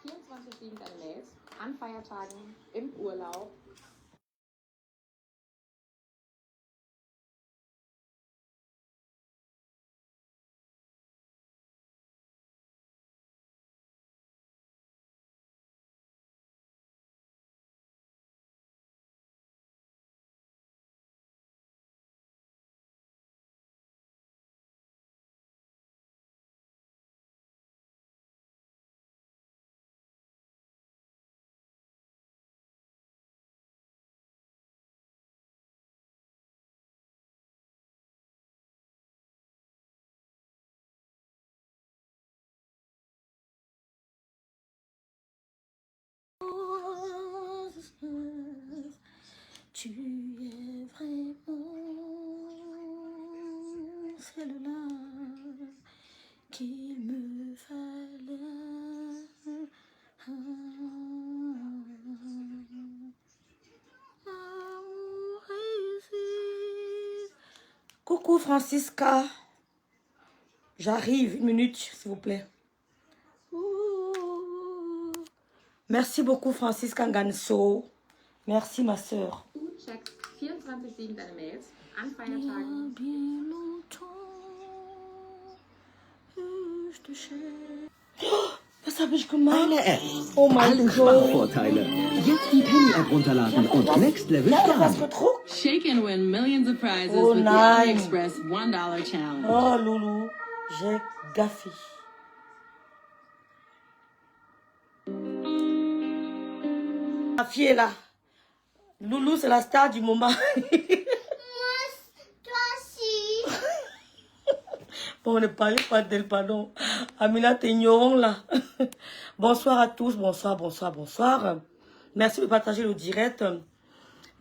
24/7 deine Mails, an Feiertagen, im Urlaub. Tu es vraiment celle-là qu'il me fallait. Amour ici. Coucou Francisca. J'arrive, 1 minute, s'il vous plaît. Merci beaucoup Francisca Nganso. Merci ma soeur. Du checkst 24/7 deine Mails, an Feiertagen. Bien longtemps, je te cherche. Was habe ich gemacht? Eine App. Oh mein Alle Gott. Sparvorteile. Jetzt die Penny-App runterladen und Next Level sparen. Shake and win millions of prizes Oh with the nein. AliExpress $1 challenge. Oh Loulou, j'ai gaffé. Ma fille est là. Loulou, c'est la star du moment. Bon, ne parlez pas d'elle, pardon. Amina, t'es ignorant là. Bonsoir à tous, bonsoir, bonsoir, bonsoir. Merci de partager le direct.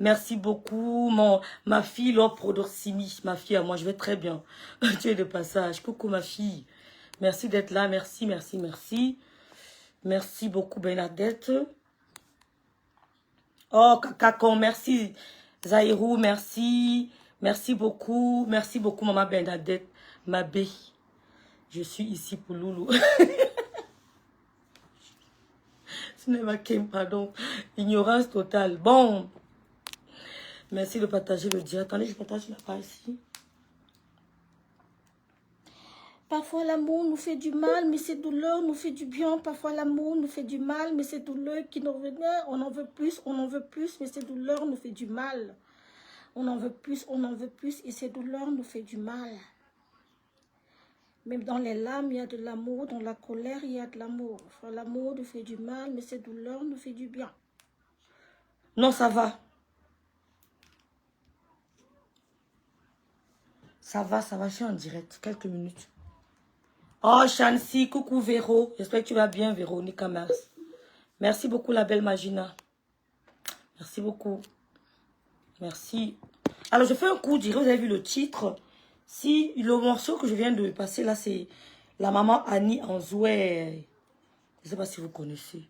Merci beaucoup, ma fille, Laure Prodorsimi. Ma fille, à moi, je vais très bien. Tu es de passage. Coucou, ma fille. Merci d'être là. Merci, merci, merci. Merci beaucoup, Bernadette. Oh, Kakakon, merci. Zairou, merci. Merci beaucoup, maman Bernadette. Ma bé. Je suis ici pour Loulou. Ce n'est pas Kim, pardon. Ignorance totale. Bon. Merci de partager le direct. Attendez, je partage la page ici. Parfois l'amour nous fait du mal, mais ces douleurs nous fait du bien. Parfois l'amour nous fait du mal, mais ces douleurs qui nous reviennent, on en veut plus, mais ces douleurs nous fait du mal. On en veut plus, et ces douleurs nous fait du mal. Même dans les larmes, il y a de l'amour. Dans la colère, il y a de l'amour. L'amour nous fait du mal, mais ces douleurs nous fait du bien. Non, ça va. Ça va, je suis en direct. Quelques minutes. Oh, Chancy, coucou Véro. J'espère que tu vas bien, Véronique Mars. Merci beaucoup, la belle Magina. Merci beaucoup. Merci. Alors, je fais un coup direct. Vous avez vu le titre. Si le morceau que je viens de passer là, c'est la maman Annie en Zoué. Je ne sais pas si vous connaissez.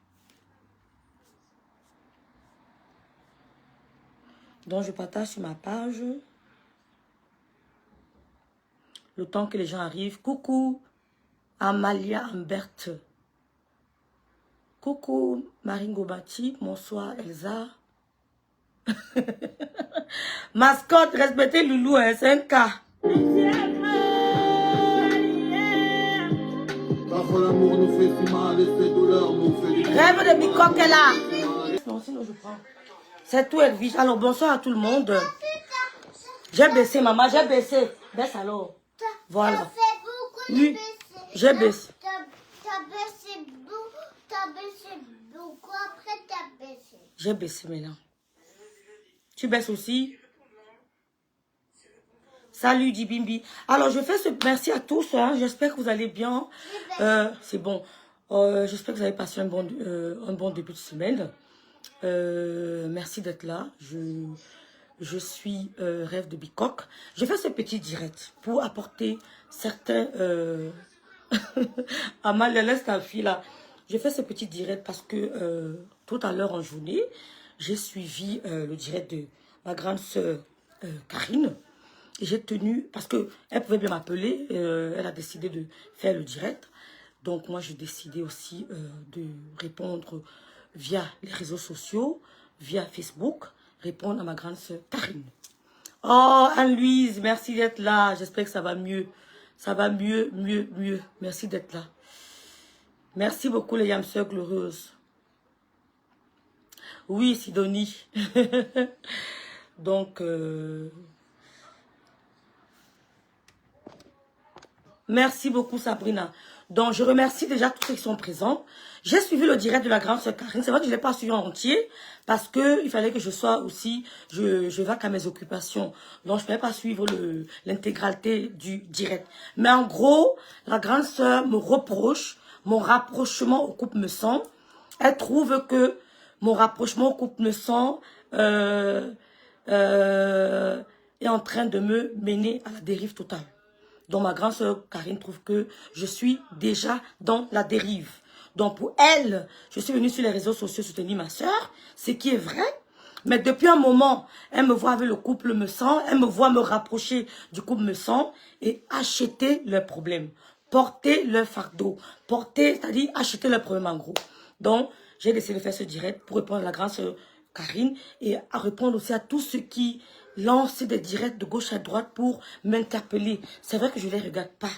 Donc, je partage sur ma page. Le temps que les gens arrivent. Coucou Amalia Ambert. Coucou Marine Gobati. Bonsoir Elsa. Mascotte, respectez Loulou, hein, c'est un cas. Parfois l'amour nous fait si mal et ces douleurs nous fait du bien. Rêve de Bicoque est là. Non, sinon je prends. C'est tout, Elvis. Alors, bonsoir à tout le monde. J'ai baissé, maman, j'ai baissé. Baisse alors. Voilà. Oui, j'ai baissé. T'as baissé beaucoup, après t'as baissé. J'ai baissé maintenant. Tu baisses aussi? Salut Dibimbi. Alors, je fais ce merci à tous. Hein. J'espère que vous allez bien. C'est bon. J'espère que vous avez passé un bon début de semaine. Merci d'être là. Je suis Rêve de Bicoque. Je fais ce petit direct pour apporter certains... Amalia, laisse ta fille là. Je fais ce petit direct parce que tout à l'heure en journée, j'ai suivi le direct de ma grande sœur Karine. Et j'ai tenu, parce qu'elle pouvait bien m'appeler, elle a décidé de faire le direct. Donc, moi, j'ai décidé aussi de répondre via les réseaux sociaux, via Facebook, répondre à ma grande sœur Karine. Oh, Anne-Louise, merci d'être là. J'espère que ça va mieux. Ça va mieux, mieux, mieux. Merci d'être là. Merci beaucoup, les âmes sœurs glorieuses. Oui, Sidonie. Donc, merci beaucoup, Sabrina. Donc, je remercie déjà tous ceux qui sont présents. J'ai suivi le direct de la grande sœur Karine. C'est vrai que je ne l'ai pas suivi en entier parce qu'il fallait que je sois aussi, je vais qu'à mes occupations. Donc, je ne pouvais pas suivre l'intégralité du direct. Mais en gros, la grande sœur me reproche mon rapprochement au couple me sent. Elle trouve que mon rapprochement au couple me sent est en train de me mener à la dérive totale. Donc, ma grande sœur Karine trouve que je suis déjà dans la dérive. Donc, pour elle, je suis venue sur les réseaux sociaux soutenir ma sœur, ce qui est vrai. Mais depuis un moment, elle me voit avec le couple me sent, elle me voit me rapprocher du couple me sent et acheter leurs problèmes, porter leur fardeau, c'est-à-dire acheter leurs problèmes en gros. Donc, j'ai décidé de faire ce direct pour répondre à la grande sœur Karine et à répondre aussi à tous ceux qui lancent des directs de gauche à droite pour m'interpeller. C'est vrai que je ne les regarde pas.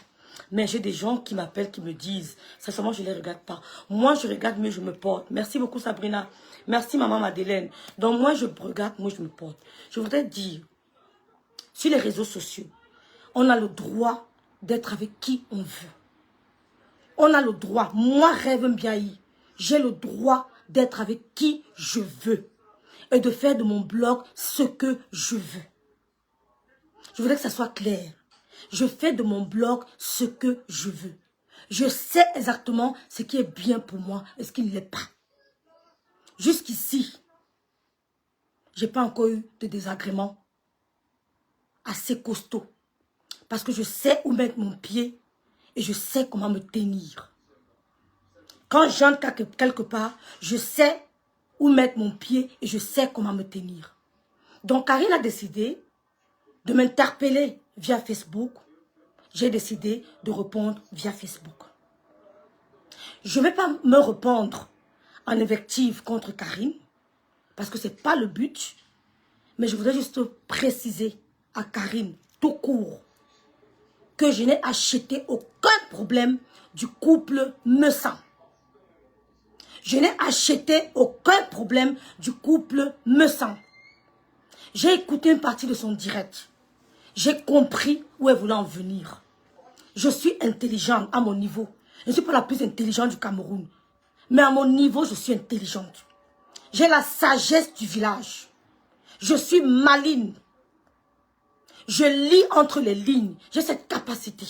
Mais j'ai des gens qui m'appellent, qui me disent, sincèrement, je ne les regarde pas. Moi, je regarde mieux, je me porte. Merci beaucoup, Sabrina. Merci, maman Madeleine. Donc, moi, je regarde, moi, je me porte. Je voudrais dire, sur les réseaux sociaux, on a le droit d'être avec qui on veut. On a le droit. Moi, Rêve Mbiaï, j'ai le droit d'être avec qui je veux. Et de faire de mon blog ce que je veux. Je voudrais que ça soit clair. Je fais de mon blog ce que je veux. Je sais exactement ce qui est bien pour moi et ce qui ne l'est pas. Jusqu'ici, je n'ai pas encore eu de désagrément assez costaud. Parce que je sais où mettre mon pied et je sais comment me tenir. Quand j'entre quelque part, je sais où mettre mon pied et je sais comment me tenir. Donc, Karine a décidé de m'interpeller via Facebook. J'ai décidé de répondre via Facebook. Je ne vais pas me répondre en invective contre Karine, parce que ce n'est pas le but, mais je voudrais juste préciser à Karine, tout court, que je n'ai acheté aucun problème du couple me sent. Je n'ai acheté aucun problème du couple me sent. J'ai écouté une partie de son direct. J'ai compris où elle voulait en venir. Je suis intelligente à mon niveau. Je ne suis pas la plus intelligente du Cameroun. Mais à mon niveau, je suis intelligente. J'ai la sagesse du village. Je suis maligne. Je lis entre les lignes. J'ai cette capacité.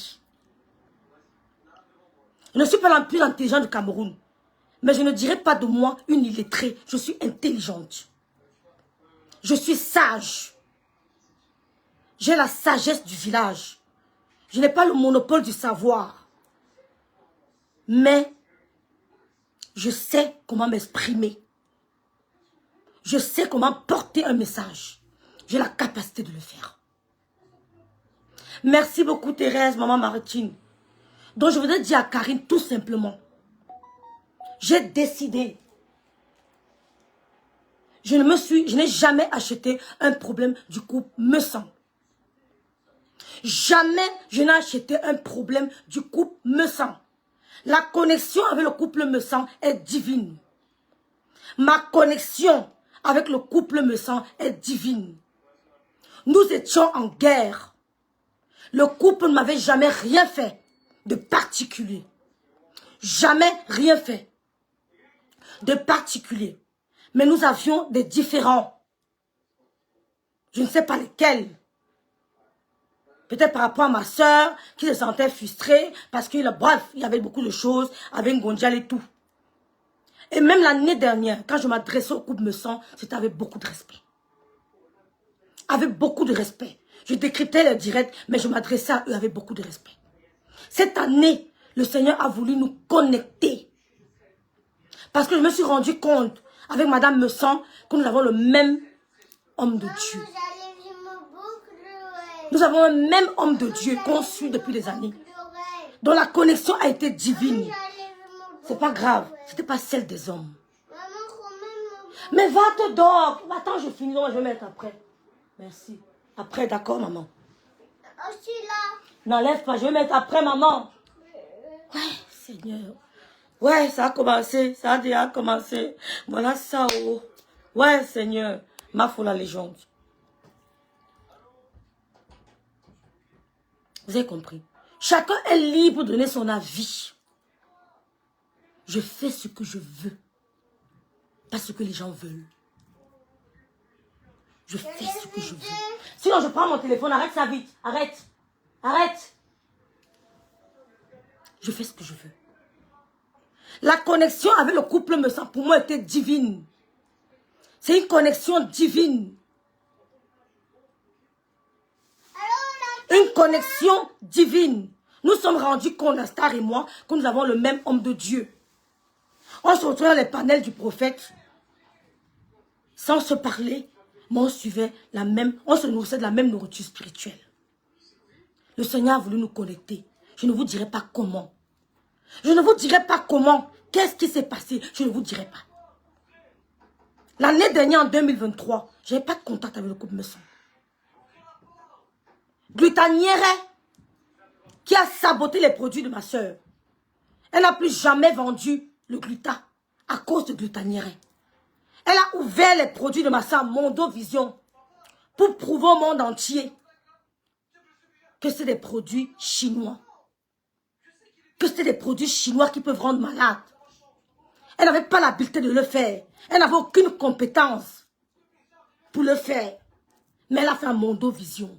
Je ne suis pas la plus intelligente du Cameroun. Mais je ne dirais pas de moi une illettrée. Je suis intelligente. Je suis sage. J'ai la sagesse du village. Je n'ai pas le monopole du savoir. Mais je sais comment m'exprimer. Je sais comment porter un message. J'ai la capacité de le faire. Merci beaucoup Thérèse, maman Martine. Donc je voudrais dire à Karine tout simplement. J'ai décidé. Je n'ai jamais acheté un problème du couple me sent. Jamais je n'ai acheté un problème du couple me sent. La connexion avec le couple me sent est divine. Ma connexion avec le couple me sent est divine. Nous étions en guerre. Le couple ne m'avait jamais rien fait de particulier. Jamais rien fait de particulier. Mais nous avions des différends. Je ne sais pas lesquels. Peut-être par rapport à ma soeur qui se sentait frustrée parce que, bref, il y avait beaucoup de choses avec Ngondial et tout. Et même l'année dernière, quand je m'adressais au couple me sent, c'était avec beaucoup de respect. Avec beaucoup de respect. Je décryptais les directs, mais je m'adressais à eux avec beaucoup de respect. Cette année, le Seigneur a voulu nous connecter. Parce que je me suis rendu compte, avec Madame Messan, que nous avons le même homme de Dieu. Nous avons un même homme de Dieu qu'on suit depuis des années. dont la connexion a été divine. J'allais me C'est pas grave. C'était pas celle des hommes. Maman, quand même. Mais va te dehors. Attends, je finis. Non, je vais mettre après. Merci. Après, d'accord, maman. Aussi là. N'enlève pas. Je vais mettre après, maman. Ouais, Seigneur. Ouais, ça a commencé. Ça a déjà commencé. Voilà ça, oh. Ouais, Seigneur. Ma foule la légende. Vous avez compris? Chacun est libre de donner son avis. Je fais ce que je veux. Pas ce que les gens veulent. Je fais ce que je veux. Sinon, je prends mon téléphone. Arrête ça vite. Arrête. Arrête. Je fais ce que je veux. La connexion avec le couple me semble pour moi était divine. C'est une connexion divine. Une connexion divine. Nous sommes rendus compte, la star et moi, que nous avons le même homme de Dieu. On se retrouvait dans les panels du prophète, sans se parler, mais on suivait la même, on se nourrissait de la même nourriture spirituelle. Le Seigneur a voulu nous connecter. Je ne vous dirai pas comment. Je ne vous dirai pas comment. Qu'est-ce qui s'est passé? Je ne vous dirai pas. L'année dernière, en 2023, je n'avais pas de contact avec le couple Messon. Glutanière qui a saboté les produits de ma soeur. Elle n'a plus jamais vendu le gluta à cause de Glutanière. Elle a ouvert les produits de ma soeur Mondo Vision pour prouver au monde entier que c'est des produits chinois. Que c'est des produits chinois qui peuvent rendre malade. Elle n'avait pas l'habileté de le faire. Elle n'avait aucune compétence pour le faire. Mais elle a fait un Mondo Vision.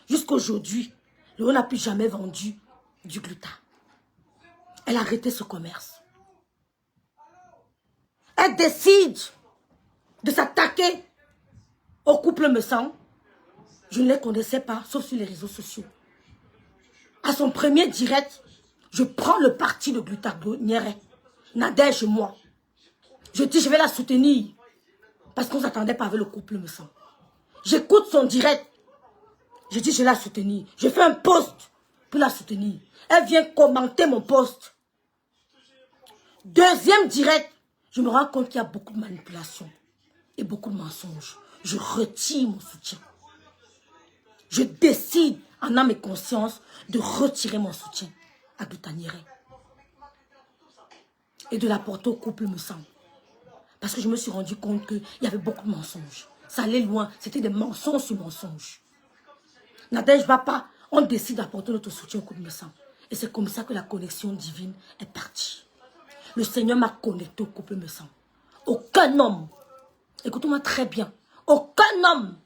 Jusqu'aujourd'hui, on n'a plus jamais vendu du gluta. Elle a arrêté ce commerce. Elle décide de s'attaquer au couple Messon. Je ne les connaissais pas, sauf sur les réseaux sociaux. À son premier direct, je prends le parti de Glutanière. Nadège et moi. Je dis, je vais la soutenir. Parce qu'on ne s'attendait pas avec le couple Messon. J'écoute son direct. Je dis, je vais la soutenir. Je fais un post pour la soutenir. Elle vient commenter mon post. Deuxième direct, je me rends compte qu'il y a beaucoup de manipulation et beaucoup de mensonges. Je retire mon soutien. Je décide, en âme et conscience, de retirer mon soutien à Glutanière. Et de l'apporter au couple Messon. Parce que je me suis rendu compte qu'il y avait beaucoup de mensonges. Ça allait loin. C'était des mensonges sur mensonges. Nadège va pas. On décide d'apporter notre soutien au couple Messon. Et c'est comme ça que la connexion divine est partie. Le Seigneur m'a connecté au couple Messon. Aucun homme, écoutez-moi très bien, aucun homme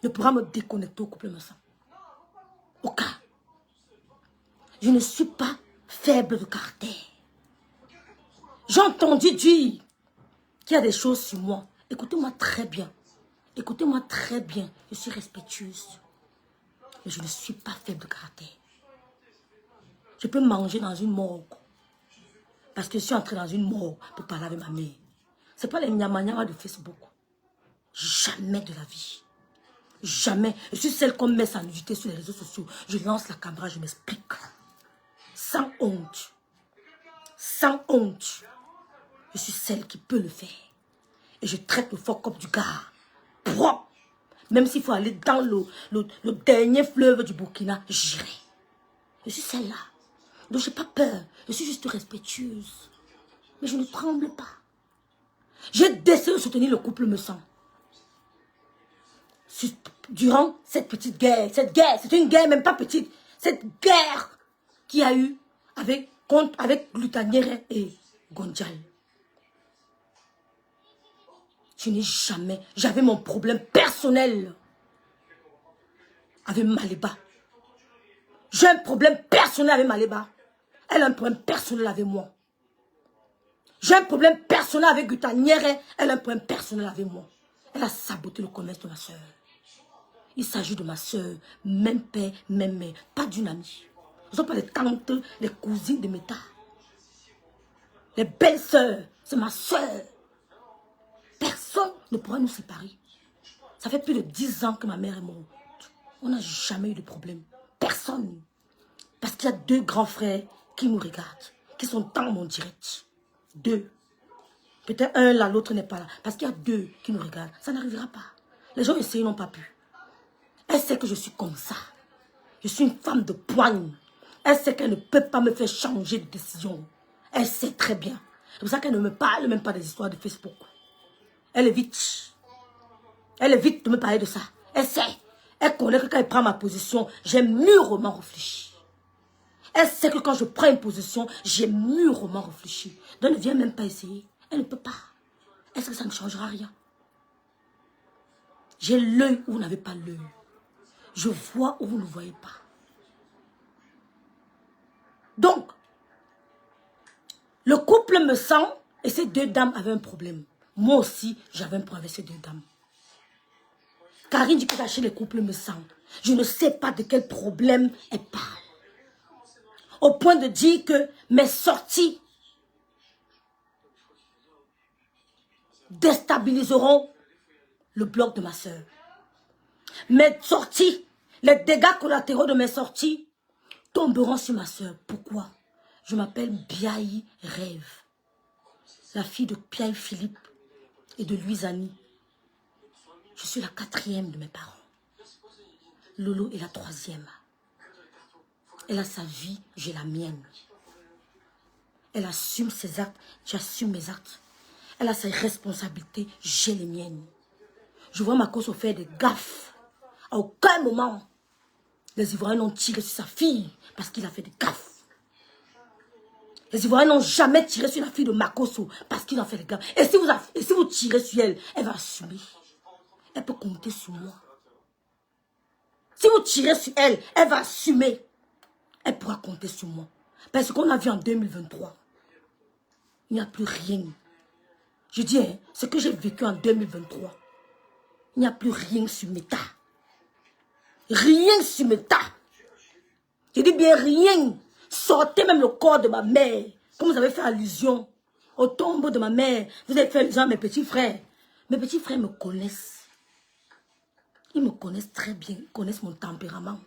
ne pourra me déconnecter au couple Messon. Aucun. Je ne suis pas faible de caractère. J'ai entendu dire qu'il y a des choses sur moi. Écoutez-moi très bien. Écoutez-moi très bien. Je suis respectueuse. Mais je ne suis pas faible de caractère. Je peux manger dans une morgue. Parce que je suis entrée dans une morgue pour parler avec ma mère. Ce n'est pas les nyama de Facebook. Jamais de la vie. Jamais. Je suis celle qu'on met sa nudité sur les réseaux sociaux. Je lance la caméra, je m'explique. Sans honte. Sans honte. Je suis celle qui peut le faire. Et je traite le fuck up du gars. Propre. Même s'il faut aller dans le dernier fleuve du Burkina, j'irai. Je suis celle-là. Donc je n'ai pas peur. Je suis juste respectueuse. Mais je ne tremble pas. J'ai décidé de soutenir le couple Messon. Durant cette petite guerre. Cette guerre, c'est une guerre même pas petite. Cette guerre qu'il y a eu avec Glutanière et Gondial. Je n'ai jamais... J'avais mon problème personnel avec Maléba. J'ai un problème personnel avec Maléba. Elle a un problème personnel avec moi. J'ai un problème personnel avec Glutanière. Elle a un problème personnel avec moi. Elle a saboté le commerce de ma soeur. Il s'agit de ma soeur, même père, même mère, pas d'une amie. Ce ne sont pas les tantes, les cousines de Meta. Les belles sœurs, c'est ma soeur. Personne ne pourra nous séparer. Ça fait plus de 10 ans que ma mère est morte. On n'a jamais eu de problème. Personne. Parce qu'il y a 2 grands frères qui nous regardent, qui sont dans mon direct. 2. Peut-être un là, l'autre n'est pas là. Parce qu'il y a 2 qui nous regardent. Ça n'arrivera pas. Les gens essayent, n'ont pas pu. Elle sait que je suis comme ça. Je suis une femme de poigne. Elle sait qu'elle ne peut pas me faire changer de décision. Elle sait très bien. C'est pour ça qu'elle ne me parle même pas des histoires de Facebook. Elle évite. Elle évite de me parler de ça. Elle sait. Elle connaît que quand elle prend ma position, j'ai mûrement réfléchi. Elle sait que quand je prends une position, j'ai mûrement réfléchi. Donc ne viens même pas essayer. Elle ne peut pas. Est-ce que ça ne changera rien? J'ai l'œil où vous n'avez pas l'œil. Je vois où vous ne voyez pas. Donc, le couple me sent et ces 2 dames avaient un problème. Moi aussi, j'avais un problème avec ces 2 dames. Karine dit que cacher les couples me sent. Je ne sais pas de quel problème elle parle. Au point de dire que mes sorties déstabiliseront le bloc de ma soeur. Mes sorties, les dégâts collatéraux de mes sorties tomberont sur ma soeur. Pourquoi? Je m'appelle Biaï Rêve, la fille de Pierre Philippe et de Louise Annie. Je suis la 4e de mes parents. Lolo est la 3e. Elle a sa vie, j'ai la mienne. Elle assume ses actes, j'assume mes actes. Elle a ses responsabilités, j'ai les miennes. Je vois ma cause faire des gaffes. À aucun moment, les Ivoiriens n'ont tiré sur sa fille parce qu'il a fait des gaffes. Les Ivoiriens n'ont jamais tiré sur la fille de Makoso parce qu'il a fait des gaffes. Et si vous tirez sur elle, elle va assumer. Elle peut compter sur moi. Si vous tirez sur elle, elle va assumer. Elle pourra compter sur moi. Parce qu'on a vu en 2023, il n'y a plus rien. Je dis, hein, ce que j'ai vécu en 2023, il n'y a plus rien sur mes tas. Rien sur mes tas. Je dis bien rien. Sortez même le corps de ma mère. Comme vous avez fait allusion au tombeau de ma mère. Vous avez fait allusion à mes petits frères. Mes petits frères me connaissent. Ils me connaissent très bien. Ils connaissent mon tempérament.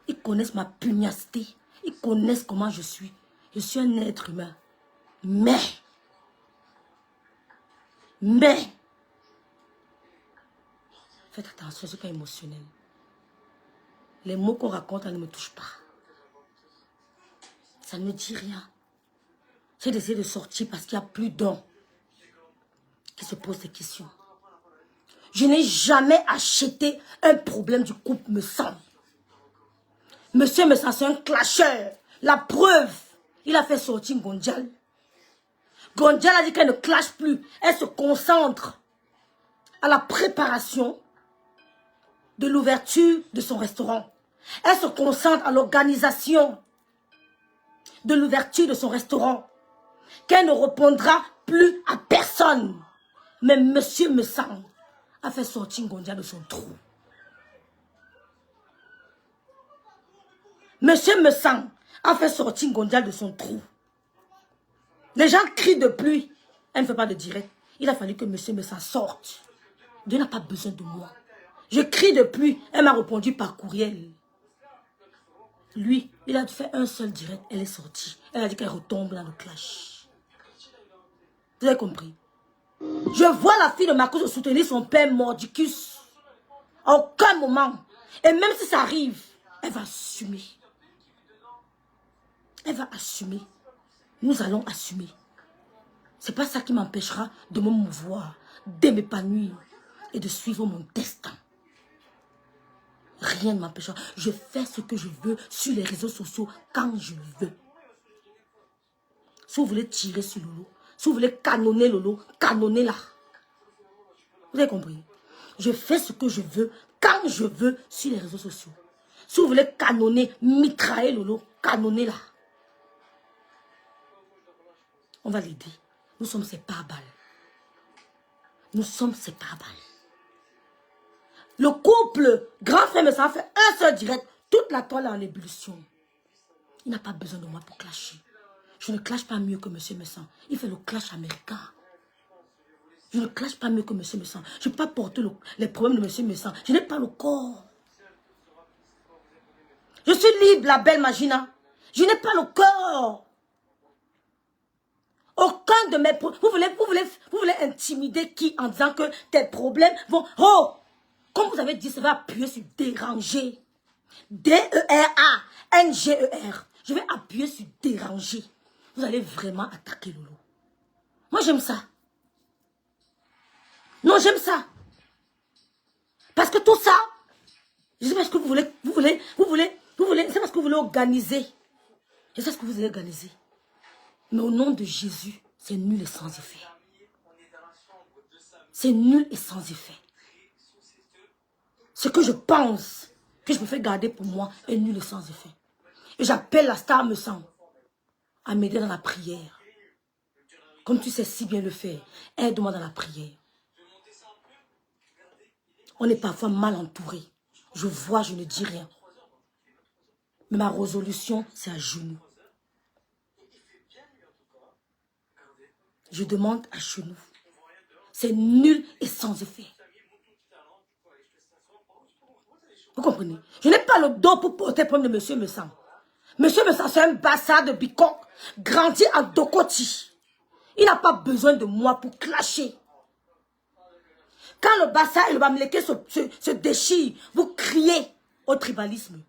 Ils connaissent ma pugnacité. Ils connaissent comment je suis. Je suis un être humain. Mais. Faites attention, je ne suis pas émotionnelle. Les mots qu'on raconte, ne me touchent pas. Ça ne me dit rien. J'ai essayé de sortir parce qu'il n'y a plus d'hommes qui se posent des questions. Je n'ai jamais acheté un problème du couple me semble. Monsieur me sent, c'est un clasheur. La preuve, il a fait sortir Gondjal. Gondjal a dit qu'elle ne clash plus. Elle se concentre à la préparation de l'ouverture de son restaurant. Elle se concentre à l'organisation de l'ouverture de son restaurant. Qu'elle ne répondra plus à personne. Mais monsieur Messang a fait sortir Gondia de son trou. Monsieur Messang a fait sortir Gondia de son trou. Les gens crient de pluie. Elle ne fait pas de direct. Il a fallu que monsieur Messang sorte. Dieu n'a pas besoin de moi. Je crie de pluie. Elle m'a répondu par courriel. Lui, il a fait un seul direct. Elle est sortie. Elle a dit qu'elle retombe dans le clash. Vous avez compris? Je vois la fille de Marcos soutenir son père mordicus. À aucun moment. Et même si ça arrive, elle va assumer. Elle va assumer. Nous allons assumer. C'est pas ça qui m'empêchera de me mouvoir, de m'épanouir et de suivre mon destin. Rien ne m'empêchera. Je fais ce que je veux sur les réseaux sociaux quand je veux. Si vous voulez tirer sur Lolo, si vous voulez canonner Lolo, canonnez-la. Vous avez compris? Je fais ce que je veux quand je veux sur les réseaux sociaux. Si vous voulez canonner, mitrailler Lolo, canonnez-la. On va l'aider. Nous sommes ses pare-balles. Nous sommes ses pare-balles. Le couple, grand frère me ça fait un seul direct. Toute la toile est en ébullition. Il n'a pas besoin de moi pour clasher. Je ne clash pas mieux que monsieur Messan. Il fait le clash américain. Je ne clash pas mieux que monsieur Messan. Je ne peux pas porter les problèmes de monsieur Messan. Je n'ai pas le corps. Je suis libre, la belle Magina. Je n'ai pas le corps. Aucun de mes problèmes. Vous voulez intimider qui en disant que tes problèmes vont... Oh! Comme vous avez dit, ça va appuyer sur déranger. D-E-R-A-N-G-E-R. Je vais appuyer sur déranger. Vous allez vraiment attaquer Lolo. Moi, j'aime ça. Non, j'aime ça. Parce que tout ça, je sais pas ce que vous voulez, c'est parce que vous voulez organiser. Je sais ce que vous voulez organiser. Mais au nom de Jésus, c'est nul et sans effet. C'est nul et sans effet. Ce que je pense que je me fais garder pour moi est nul et sans effet. Et j'appelle la star me sent à m'aider dans la prière. Comme tu sais si bien le faire, aide-moi dans la prière. On est parfois mal entouré. Je vois, je ne dis rien. Mais ma résolution, c'est à genoux. Je demande à genoux. C'est nul et sans effet. Vous comprenez? Je n'ai pas le dos pour porter le problème de Monsieur Messang. Monsieur Messang, c'est un bastard de Bicok, grandi à Dokoti. Il n'a pas besoin de moi pour clasher. Quand le Bassa et le Bamileke se déchirent, vous criez au tribalisme.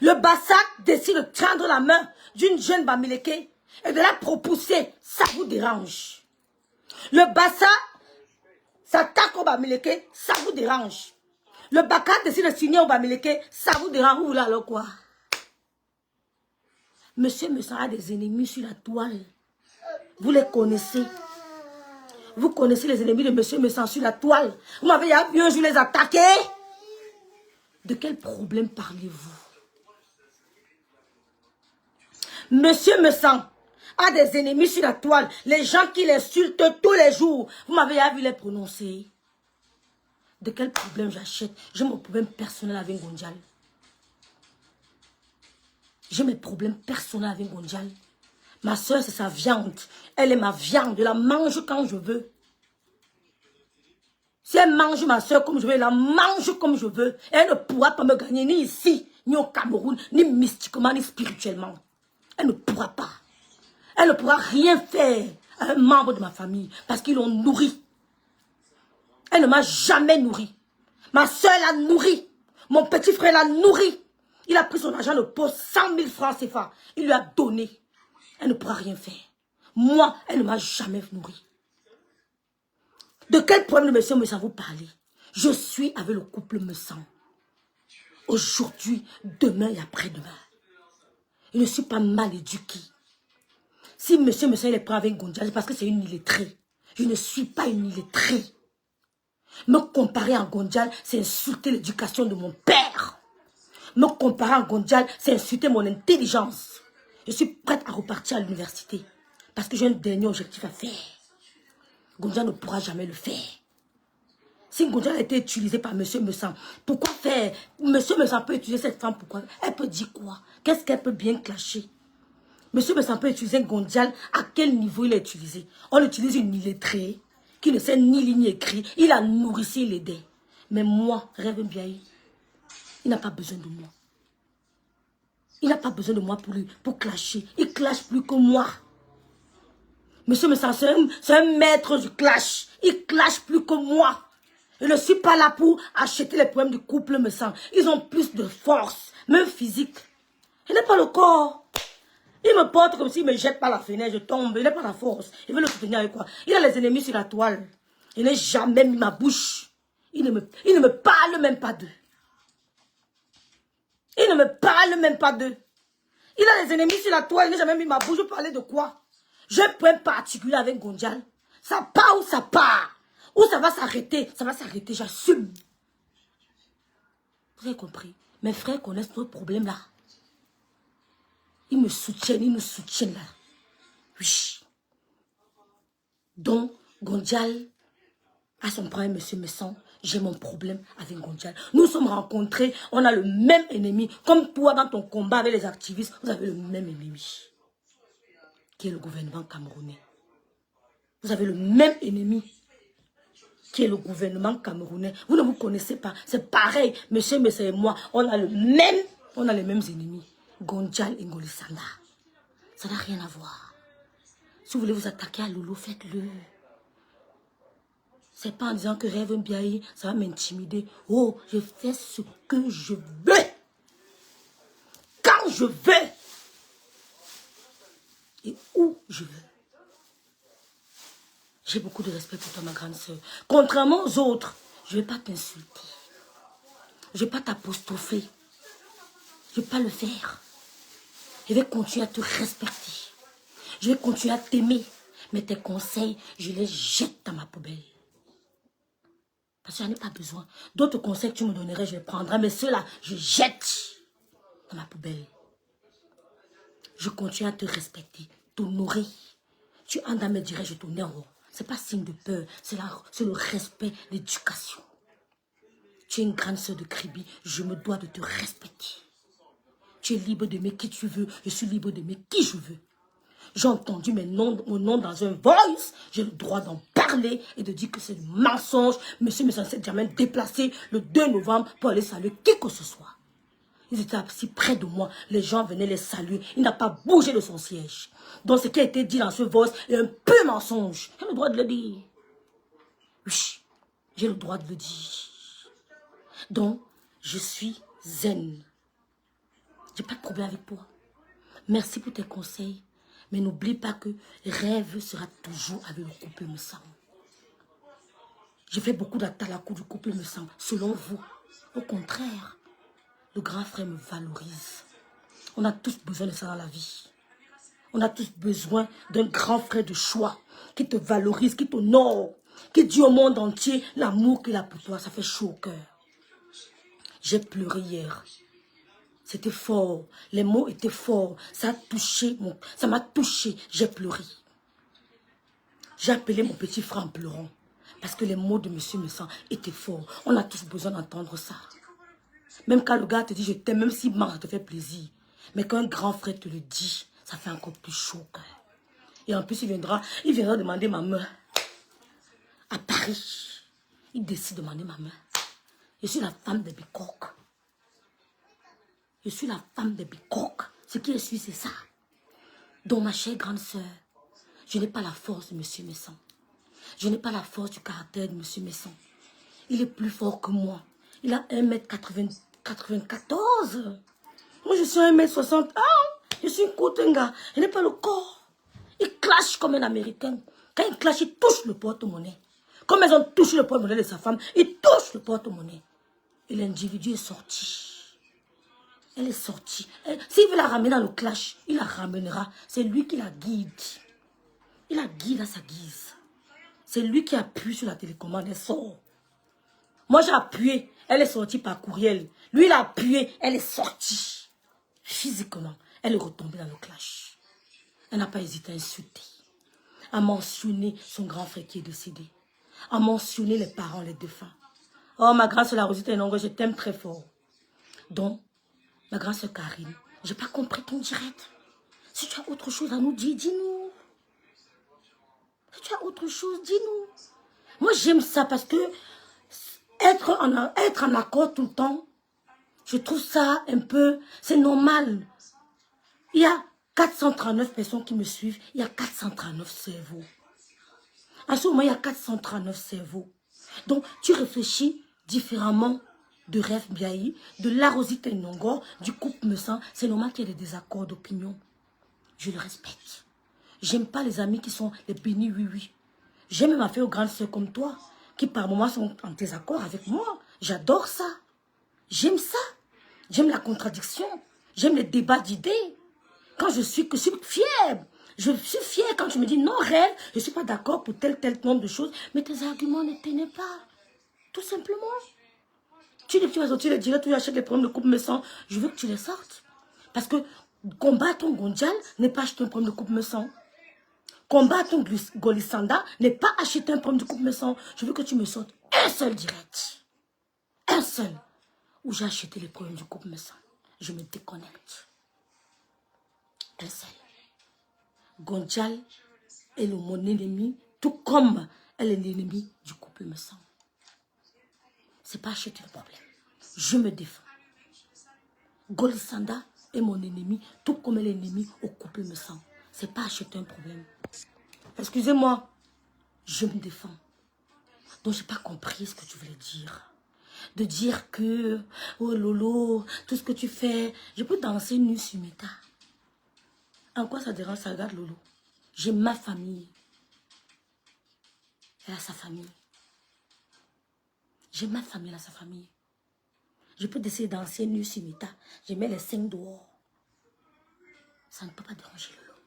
Le Bassa décide de prendre la main d'une jeune Bamileke et de la propousser. Ça vous dérange. Le Bassa s'attaque au Bamileke, ça vous dérange. Le Baka décide de signer au Bamileke, ça vous dérange. Vous là alors quoi? Monsieur Messang a des ennemis sur la toile. Vous les connaissez. Vous connaissez les ennemis de Monsieur Messang sur la toile. Vous m'avez vu un jour les attaquer. De quel problème parlez-vous? Monsieur Messang a des ennemis sur la toile. Les gens qui l'insultent tous les jours. Vous m'avez vu les prononcer. De quel problème j'achète? J'ai mon problème personnel avec Ngondial. J'ai mes problèmes personnels avec Ngondial. Ma soeur, c'est sa viande. Elle est ma viande. Je la mange quand je veux. Si elle mange ma soeur comme je veux, elle la mange comme je veux. Elle ne pourra pas me gagner ni ici, ni au Cameroun, ni mystiquement, ni spirituellement. Elle ne pourra pas. Elle ne pourra rien faire à un membre de ma famille parce qu'ils l'ont nourri. Elle ne m'a jamais nourri. Ma soeur l'a nourri. Mon petit frère l'a nourri. Il a pris son argent de poste, 100 000 francs CFA. Il lui a donné. Elle ne pourra rien faire. Moi, elle ne m'a jamais nourri. De quel problème de Monsieur Messang vous parlez? Je suis avec le couple Messang. Aujourd'hui, demain et après-demain. Je ne suis pas mal éduquée. Si Monsieur Messang est prêt avec Ngondial, c'est parce que c'est une illettrée. Je ne suis pas une illettrée. Me comparer à Ngondial, c'est insulter l'éducation de mon père. Me comparer à Ngondial, c'est insulter mon intelligence. Je suis prête à repartir à l'université. Parce que j'ai un dernier objectif à faire. Ngondial ne pourra jamais le faire. Si Ngondial a été utilisé par Monsieur Messang, pourquoi faire? Monsieur Messang peut utiliser cette femme, pourquoi? Elle peut dire quoi? Qu'est-ce qu'elle peut bien clasher? Monsieur Messang peut utiliser Ngondial, à quel niveau il est utilisé? On utilise une illettrée qui ne sait ni lire ni écrire. Il a nourri, il aidait. Mais moi, Rêve Biaï, il n'a pas besoin de moi. Il n'a pas besoin de moi pour clasher. Il clash plus que moi. Monsieur Messang, c'est un maître du clash. Il clash plus que moi. Je ne suis pas là pour acheter les problèmes du couple Messang. Ils ont plus de force, même physique. Il n'a pas le corps. Il me porte comme s'il me jette par la fenêtre, je tombe. Il n'a pas la force. Il veut le soutenir avec quoi? Il a les ennemis sur la toile. Il n'a jamais mis ma bouche. Il ne me parle même pas d'eux. Il ne me parle même pas d'eux. Il a les ennemis sur la toile. Il n'a jamais mis ma bouche. Je parlais de quoi? J'ai un point particulier avec Ngondial. Ça part ou ça part? Ou ça va s'arrêter? Ça va s'arrêter, j'assume. Vous avez compris? Mes frères connaissent notre problème là. Ils me soutiennent, ils nous soutiennent là. Oui. Donc, Ngondial a son problème, Monsieur Messang. J'ai mon problème avec Ngondial. Nous sommes rencontrés, on a le même ennemi. Comme toi, dans ton combat avec les activistes, vous avez le même ennemi. Qui est le gouvernement camerounais. Vous avez le même ennemi. Qui est le gouvernement camerounais. Vous ne vous connaissez pas. C'est pareil. Monsieur Messang et moi, on a le même On a les mêmes ennemis. Gonjal et Ngolisanda. Ça n'a rien à voir. Si vous voulez vous attaquer à Loulou, faites-le. C'est pas en disant que Rêve Mbiaye, ça va m'intimider. Oh, je fais ce que je veux. Quand je veux. Et où je veux. J'ai beaucoup de respect pour toi, ma grande soeur. Contrairement aux autres, je ne vais pas t'insulter. Je ne vais pas t'apostropher. Je ne vais pas le faire. Je vais continuer à te respecter. Je vais continuer à t'aimer. Mais tes conseils, je les jette dans ma poubelle. Parce que j'en ai pas besoin. D'autres conseils que tu me donnerais, je les prendrai. Mais ceux-là, je jette dans ma poubelle. Je continue à te respecter, t'honorer. Tu entres dans mes directs, je t'honore. Ce n'est pas signe de peur, c'est le respect, l'éducation. Tu es une grande sœur de Kribi, je me dois de te respecter. Tu es libre d'aimer qui tu veux, je suis libre d'aimer qui je veux. J'ai entendu mon nom dans un voice, j'ai le droit d'en parler et de dire que c'est du mensonge. Monsieur me s'est jamais déplacé le 2 novembre pour aller saluer qui que ce soit. Ils étaient assis près de moi, les gens venaient les saluer. Il n'a pas bougé de son siège. Donc ce qui a été dit dans ce voice est un peu mensonge. J'ai le droit de le dire. Oui, j'ai le droit de le dire. Donc, je suis zen. J'ai pas de problème avec toi. Merci pour tes conseils. Mais n'oublie pas que Rêve sera toujours avec le couple me semble. J'ai fait beaucoup d'attaques à la cour du couple me semble. Selon vous, au contraire, le grand frère me valorise. On a tous besoin de ça dans la vie. On a tous besoin d'un grand frère de choix qui te valorise, qui t'honore, qui dit au monde entier l'amour qu'il a pour toi. Ça fait chaud au cœur. J'ai pleuré hier. C'était fort. Les mots étaient forts. Ça a touché, ça m'a touché. J'ai pleuré. J'ai appelé mon petit frère en pleurant. Parce que les mots de Monsieur Messan étaient forts. On a tous besoin d'entendre ça. Même quand le gars te dit je t'aime, même si ça te fait plaisir. Mais quand un grand frère te le dit, ça fait encore plus chaud au cœur. Et en plus, il viendra demander ma main. À Paris. Il décide de demander ma main. Je suis la femme de Bicoque. Je suis la femme de Bicoque. Ce qui est sûr, c'est ça. Donc, ma chère grande sœur, je n'ai pas la force de Monsieur Messan. Je n'ai pas la force du caractère de Monsieur Messan. Il est plus fort que moi. Il a 1m94. Moi, je suis 1m60. Je suis une Koutenga. Je n'ai pas le corps. Il clash comme un Américain. Quand il clash, il touche le porte-monnaie. Comme elles ont touché le porte-monnaie de sa femme, il touche le porte-monnaie. Et l'individu est sorti. Elle est sortie. S'il veut la ramener dans le clash, il la ramènera. C'est lui qui la guide. Il la guide à sa guise. C'est lui qui appuie sur la télécommande. Elle sort. Moi, j'ai appuyé. Elle est sortie par courriel. Lui, il a appuyé. Elle est sortie. Physiquement. Elle est retombée dans le clash. Elle n'a pas hésité à insulter. À mentionner son grand frère qui est décédé. À mentionner les parents, les défunts. Oh, ma grande soeur, la Rosita Enongo, je t'aime très fort. Donc, ma grande soeur Karine, j'ai pas compris ton direct. Si tu as autre chose à nous dire, dis-nous. Si tu as autre chose, dis-nous. Moi, j'aime ça parce que être en accord tout le temps, je trouve ça un peu, c'est normal. Il y a 439 personnes qui me suivent, il y a 439 cerveaux. À ce moment, il y a 439 cerveaux. Donc, tu réfléchis différemment de Rêve Mbiaye, de la Rosita Enongo, du couple Messan. C'est normal qu'il y ait des désaccords d'opinion. Je le respecte. J'aime pas les amis qui sont les bénis oui-oui. J'aime ma fille aux grandes soeurs comme toi, qui par moments sont en désaccord avec moi. J'adore ça. J'aime ça. J'aime la contradiction. J'aime les débats d'idées. Quand je suis fière. Je suis fière quand tu me dis non, Rêve, je ne suis pas d'accord pour tel nombre de choses, mais tes arguments ne tenaient pas. Tout simplement. Tu vas sortir les directs, tu achètes les problèmes de couple Messan, je veux que tu les sortes. Parce que combattre ton Gonjal n'est pas acheter un problème de couple Messan. Combattre ton Golisanda n'est pas acheter un problème de couple Messan. Je veux que tu me sortes un seul direct. Un seul. Où j'ai acheté les problèmes du couple Messan. Je me déconnecte. Un seul. Gonjal est mon ennemi, tout comme elle est l'ennemi du couple Messan. C'est pas acheter le problème. Je me défends. Golisanda est mon ennemi, tout comme l'ennemi au couple me sent. C'est pas acheter un problème. Excusez-moi, je me défends. Donc, j'ai pas compris ce que tu voulais dire. De dire que, oh Lolo, tout ce que tu fais, je peux danser nu sur mes tas. En quoi ça dérange, ça regarde Lolo? J'ai ma famille. Elle a sa famille. J'ai ma famille, elle a sa famille. Je peux décider de danser nu sur mes tas. Je mets les seins dehors. Ça ne peut pas déranger Lolo.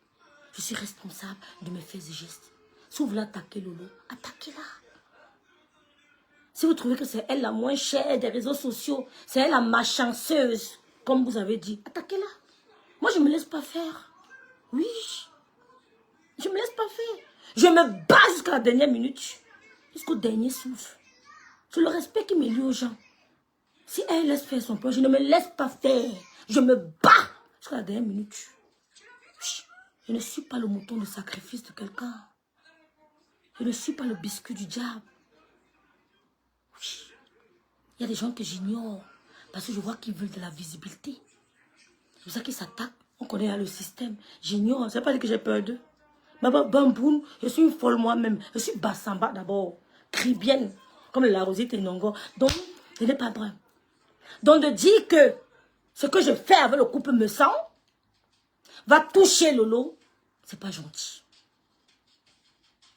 Je suis responsable de mes faits et gestes. Si vous voulez attaquer Lolo, attaquez-la. Si vous trouvez que c'est elle la moins chère des réseaux sociaux, c'est elle la malchanceuse, comme vous avez dit, attaquez-la. Moi, je ne me laisse pas faire. Oui. Je ne me laisse pas faire. Je me bats jusqu'à la dernière minute. Jusqu'au dernier souffle. C'est le respect qui me lie aux gens. Si elle laisse faire son plan, je ne me laisse pas faire. Je me bats jusqu'à la dernière minute. Oui. Je ne suis pas le mouton de sacrifice de quelqu'un. Je ne suis pas le biscuit du diable. Oui. Il y a des gens que j'ignore parce que je vois qu'ils veulent de la visibilité. C'est pour ça qu'ils s'attaquent. On connaît le système. J'ignore. C'est pas dire que j'ai peur d'eux. Bamboum, je suis une folle moi-même. Je suis Bassamba d'abord. Cribienne, comme la Rosette et Nongo. Donc, ce n'est pas vrai. Donc, de dire que ce que je fais avec le couple me sent va toucher Lolo, c'est pas gentil.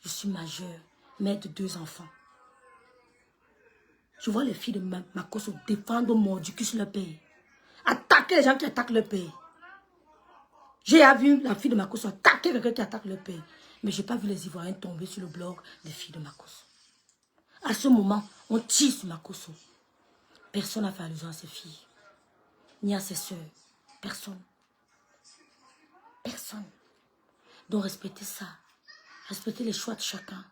Je suis majeure, mère de 2 enfants. Je vois les filles de Makoso défendre mon cul sur le père. Attaquer les gens qui attaquent le père. J'ai vu la fille de Makoso attaquer quelqu'un qui attaque le père. Mais je n'ai pas vu les Ivoiriens tomber sur le blog des filles de Makoso. À ce moment, on tire sur Makoso. Personne n'a fait allusion à ses filles. Ni à ses soeurs. Personne. Personne. Donc respectez ça. Respectez les choix de chacun.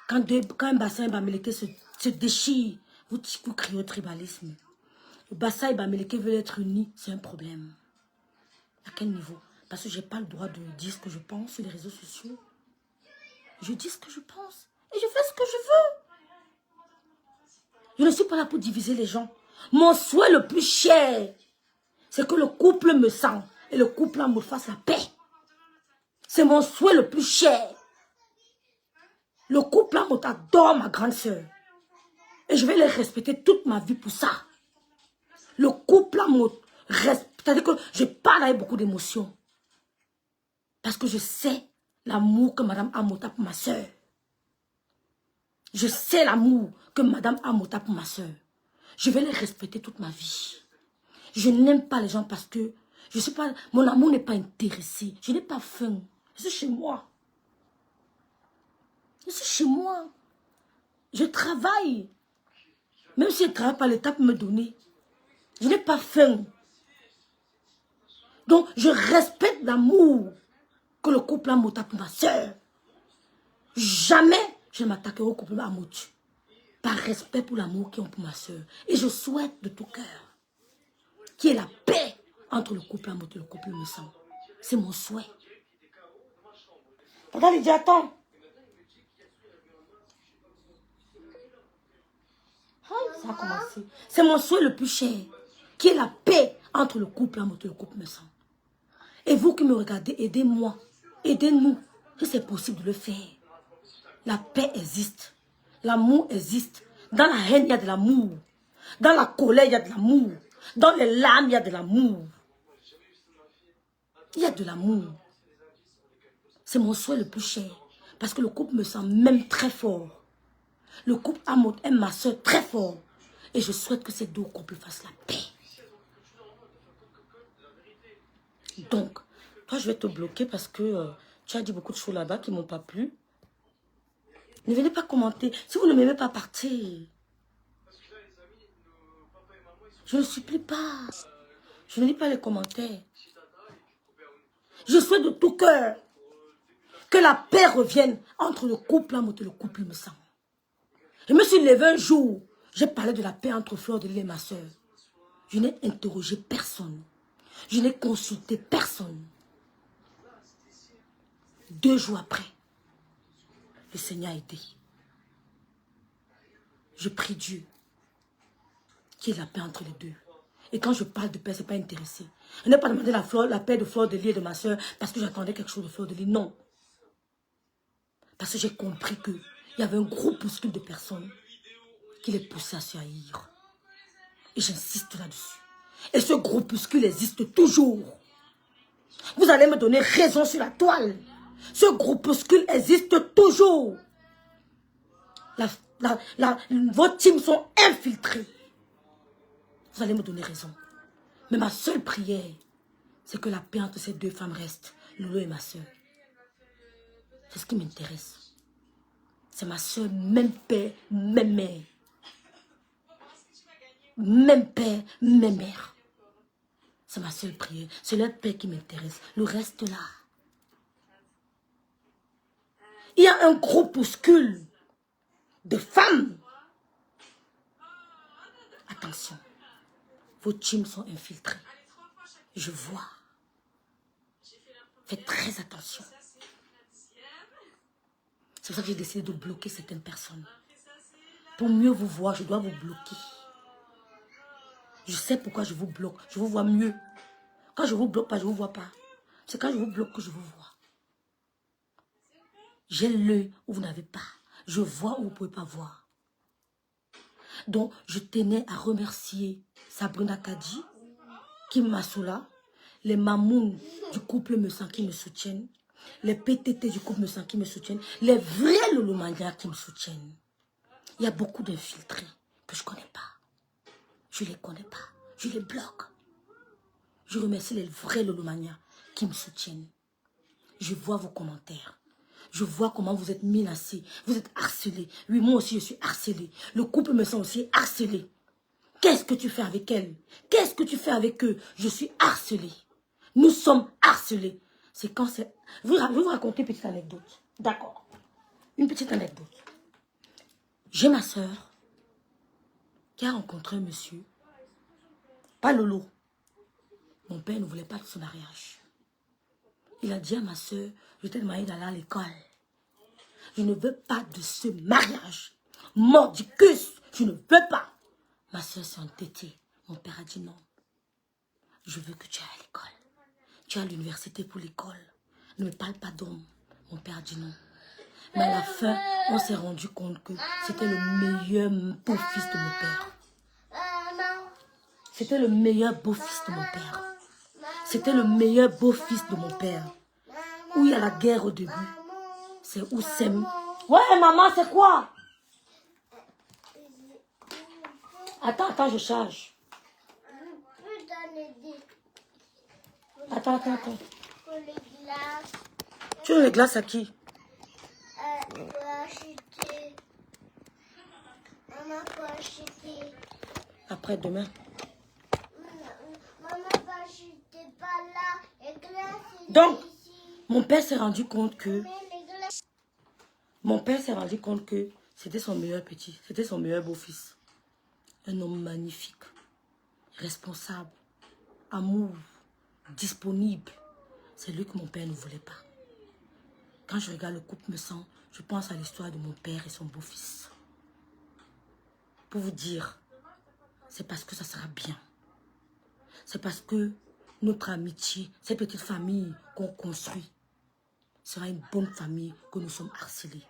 Quand un bassin Bamileke se déchire, vous criez au tribalisme. Le bassin Bamileke veut être uni, c'est un problème. À quel niveau? Parce que je n'ai pas le droit de dire ce que je pense sur les réseaux sociaux. Je dis ce que je pense et je fais ce que je veux. Je ne suis pas là pour diviser les gens. Mon souhait le plus cher, c'est que le couple me sent et le couple me fasse la paix. C'est mon souhait le plus cher. Le couple adore ma grande sœur. Et je vais les respecter toute ma vie pour ça. Le couple respecte. C'est-à-dire que je parle avec beaucoup d'émotion. Parce que je sais l'amour que Madame Amota pour ma soeur. Je sais l'amour que Madame Amota pour ma soeur. Je vais les respecter toute ma vie. Je n'aime pas les gens parce que je sais pas, mon amour n'est pas intéressé. Je n'ai pas faim. Je suis chez moi. Je suis chez moi. Je travaille. Même si je ne travaille pas, l'État peut me donner. Je n'ai pas faim. Donc, je respecte l'amour que le couple Amota pour ma soeur. Jamais je ne m'attaquerai au couple Amota. Par respect pour l'amour qu'ils ont pour ma soeur. Et je souhaite de tout cœur qu'il y ait la paix entre le couple Amota et le couple me sent. C'est mon souhait. Tata Lydia, attends. Ça a commencé. C'est mon souhait le plus cher. Qu'il y ait la paix entre le couple Amota et le couple me sent. Et vous qui me regardez, aidez-moi. Aidez-nous. Si c'est possible de le faire. La paix existe. L'amour existe. Dans la haine, il y a de l'amour. Dans la colère, il y a de l'amour. Dans les larmes, il y a de l'amour. Il y a de l'amour. C'est mon souhait le plus cher. Parce que le couple me sent même très fort. Le couple Amota aime ma soeur très fort. Et je souhaite que ces 2 couples fassent la paix. Donc, toi, je vais te bloquer parce que tu as dit beaucoup de choses là-bas qui ne m'ont pas plu. Ne venez pas commenter. Si vous ne m'aimez pas, partez. Je ne supplie pas. Je ne lis pas les commentaires. Je souhaite de tout cœur que la paix revienne entre le couple Amota et le couple me sent. Je me suis levée un jour. J'ai parlé de la paix entre Fleur de Lys et ma soeur. Je n'ai interrogé personne. Je n'ai consulté personne. 2 jours après, le Seigneur a aidé. Je prie Dieu qu'il y ait la paix entre les deux. Et quand je parle de paix, ce n'est pas intéressé. Je n'ai pas demandé la paix de Fleur de Lis et de ma soeur parce que j'attendais quelque chose de Fleur de Lis. Non. Parce que j'ai compris qu'il y avait un groupuscule de personnes qui les poussaient à se haïr. Et j'insiste là-dessus. Et ce groupuscule existe toujours. Vous allez me donner raison sur la toile. Ce groupuscule existe toujours. Vos teams sont infiltrés. Vous allez me donner raison. Mais ma seule prière, c'est que la paix entre ces deux femmes reste. Lolo et ma soeur. C'est ce qui m'intéresse. C'est ma soeur, même père, même mère. Même père, même mère. C'est ma seule prière. C'est leur paix qui m'intéresse. Le reste là. Il y a un groupuscule de femmes. Attention. Vos teams sont infiltrés. Je vois. Faites très attention. C'est pour ça que j'ai décidé de bloquer certaines personnes. Pour mieux vous voir, je dois vous bloquer. Je sais pourquoi je vous bloque. Je vous vois mieux. Quand je vous bloque pas, je vous vois pas. C'est quand je vous bloque que je vous vois. J'ai l'œil où vous n'avez pas. Je vois où vous ne pouvez pas voir. Donc, je tenais à remercier Sabrina Kadi, Kim Masoula, les Mamoun du couple Messan qui me soutiennent, les PTT du couple Messan qui me soutiennent, les vrais Lolomania qui me soutiennent. Il y a beaucoup d'infiltrés que je ne connais pas. Je ne les connais pas. Je les bloque. Je remercie les vrais Lolomania qui me soutiennent. Je vois vos commentaires. Je vois comment vous êtes menacés. Vous êtes harcelés. Oui, moi aussi, je suis harcelée. Le couple me sent aussi harcelé. Qu'est-ce que tu fais avec elle? Qu'est-ce que tu fais avec eux? Je suis harcelée. Nous sommes harcelés. C'est quand c'est... Je vais vous raconter une petite anecdote. D'accord. Une petite anecdote. J'ai ma soeur qui a rencontré un monsieur. Pas Lolo. Mon père ne voulait pas de ce mariage. Il a dit à ma soeur, je t'ai demandé d'aller à l'école. Je ne veux pas de ce mariage. Mordicus, je ne veux pas. Ma soeur s'est entêtée. Mon père a dit non. Je veux que tu ailles à l'école. Tu es à l'université pour l'école. Ne me parle pas d'homme. Mon père a dit non. Mais à la fin, on s'est rendu compte que c'était le meilleur beau-fils de mon père. C'était le meilleur beau-fils de mon père. C'était le meilleur beau-fils de mon père. Où il y a la guerre au début. C'est où c'est... Ouais, maman, c'est quoi? Attends, je charge. Attends. Tu veux les glaces à qui? Après demain. Donc, mon père s'est rendu compte que... c'était son meilleur petit. C'était son meilleur beau-fils. Un homme magnifique. Responsable. Amour. Disponible. C'est lui que mon père ne voulait pas. Quand je regarde le couple me sent, je pense à l'histoire de mon père et son beau-fils. Pour vous dire, c'est parce que ça sera bien. C'est parce que notre amitié, cette petite famille qu'on construit, sera une bonne famille que nous sommes harcelés.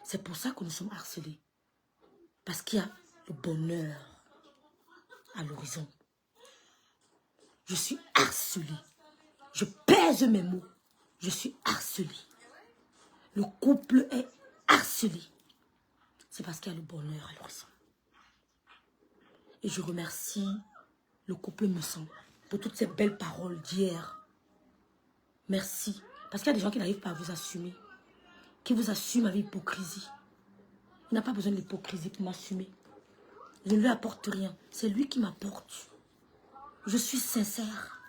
C'est pour ça que nous sommes harcelés. Parce qu'il y a le bonheur à l'horizon. Je suis harcelée. Je pèse mes mots. Je suis harcelée. Le couple est harcelé. C'est parce qu'il y a le bonheur à l'horizon. Et je remercie le couple Messan pour toutes ces belles paroles d'hier. Merci. Parce qu'il y a des gens qui n'arrivent pas à vous assumer. Qui vous assument avec hypocrisie. Il n'a pas besoin de l'hypocrisie pour m'assumer. Je ne lui apporte rien. C'est lui qui m'apporte. Je suis sincère.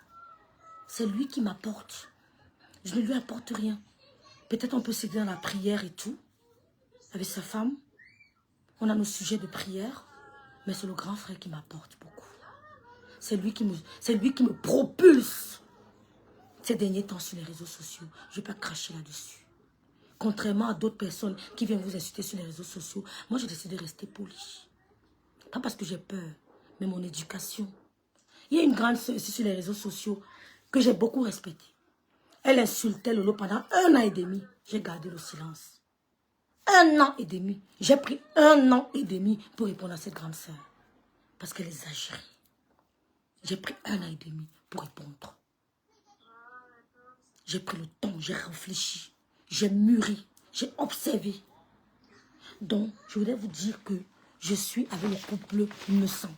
C'est lui qui m'apporte. Je ne lui apporte rien. Peut-être on peut s'aider dans la prière et tout. Avec sa femme. On a nos sujets de prière. Mais c'est le grand frère qui m'apporte beaucoup. C'est lui qui me propulse. Ces derniers temps sur les réseaux sociaux. Je ne vais pas cracher là-dessus. Contrairement à d'autres personnes qui viennent vous insulter sur les réseaux sociaux, moi j'ai décidé de rester poli. Pas parce que j'ai peur, mais mon éducation. Il y a une grande sœur ici sur les réseaux sociaux que j'ai beaucoup respectée. Elle insultait Lolo pendant 1 an et demi. J'ai gardé le silence. 1 an et demi. J'ai pris 1 an et demi pour répondre à cette grande sœur. Parce qu'elle exagérait. J'ai pris 1 an et demi pour répondre. J'ai pris le temps, j'ai réfléchi, j'ai mûri, j'ai observé. Donc, je voudrais vous dire que je suis avec le couple me sent.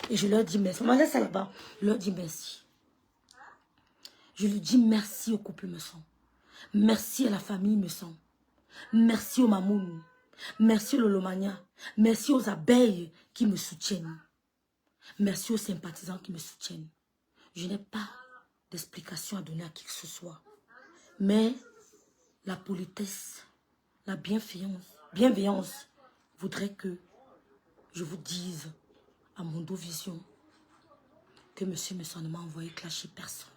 Et je leur dis merci. Moi, laisse ça là-bas. Je leur dis merci. Je lui dis merci au couple me sent. Merci à la famille me sent. Merci au Mamoun. Merci au Lolomania. Merci aux abeilles qui me soutiennent. Merci aux sympathisants qui me soutiennent. Je n'ai pas d'explication à donner à qui que ce soit. Mais la politesse, la bienveillance voudrait que je vous dise à mon dos vision que monsieur Messon ne m'a envoyé clasher personne.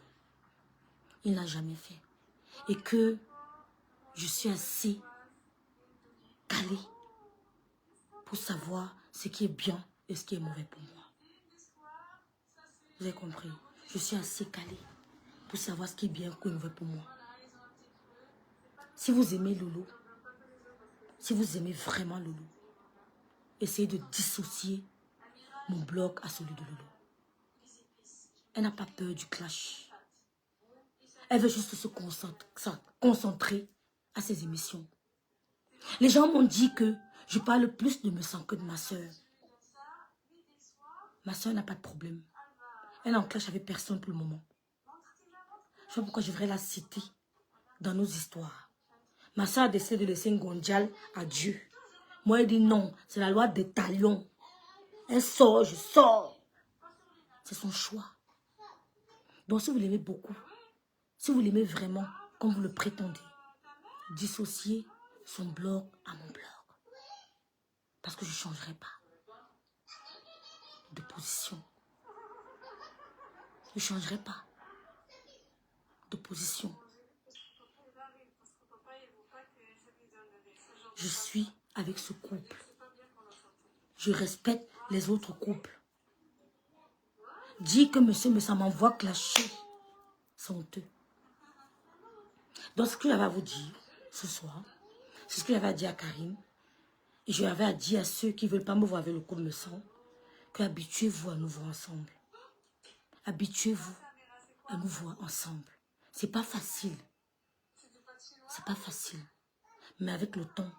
Il n'a jamais fait. Et que je suis assez calée pour savoir ce qui est bien et ce qui est mauvais pour moi. Vous avez compris? Je suis assez calée pour savoir ce qui est bien et ce qui est mauvais pour moi. Si vous aimez Lolo, si vous aimez vraiment Lolo, essayez de dissocier mon blog à celui de Lolo. Elle n'a pas peur du clash. Elle veut juste se concentrer à ses émissions. Les gens m'ont dit que je parle plus de me sens que de ma soeur. Ma soeur n'a pas de problème. Elle n'est en clash avec personne pour le moment. Je ne sais pas pourquoi je devrais la citer dans nos histoires. Ma soeur a décidé de laisser un gondial à Dieu. Moi, elle dit non, c'est la loi des talions. Elle sort, je sors. C'est son choix. Donc, si vous l'aimez beaucoup, si vous l'aimez vraiment, comme vous le prétendez, dissociez son blog à mon blog. Parce que je ne changerai pas de position. Je ne changerai pas de position. Je suis avec ce couple. Je respecte les autres couples. Dire que monsieur Messa m'envoie clasher, c'est honteux. Donc ce que j'avais à vous dire ce soir, c'est ce que j'avais à dire à Karim. Et je l'avais à dire à ceux qui ne veulent pas me voir avec le couple Messa, que habituez-vous à nous voir ensemble. Habituez-vous à nous voir ensemble. C'est pas facile. C'est pas facile. Mais avec le temps,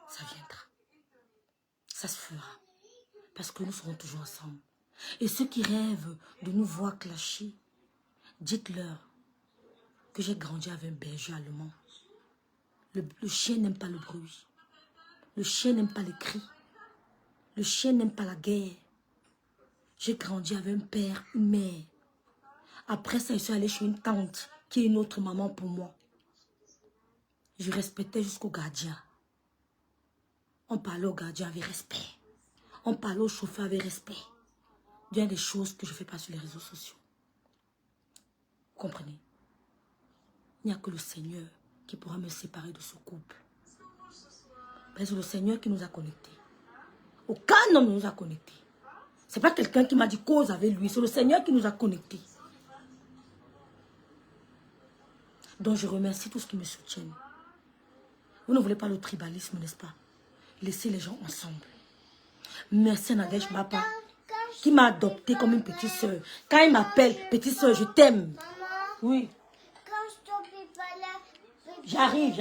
ça viendra. Ça se fera. Parce que nous serons toujours ensemble. Et ceux qui rêvent de nous voir clasher, dites-leur que j'ai grandi avec un berger allemand. Le chien n'aime pas le bruit. Le chien n'aime pas les cris. Le chien n'aime pas la guerre. J'ai grandi avec un père, une mère. Après ça, je suis allée chez une tante qui est une autre maman pour moi. Je respectais jusqu'au gardien. On parlait au gardien avec respect. On parlait au chauffeur avec respect. Il y a des choses que je ne fais pas sur les réseaux sociaux. Vous comprenez? Il n'y a que le Seigneur qui pourra me séparer de ce couple. C'est le Seigneur qui nous a connectés. Aucun homme ne nous a connectés. Ce n'est pas quelqu'un qui m'a dit cause avec lui. C'est le Seigneur qui nous a connectés. Donc je remercie tous ceux qui me soutiennent. Vous ne voulez pas le tribalisme, n'est-ce pas? Laissez les gens ensemble. Merci à Nadège Bapa qui m'a adopté comme une petite soeur. Quand il m'appelle petite soeur, je t'aime. Maman, Oui. quand je te préparais... J'arrive.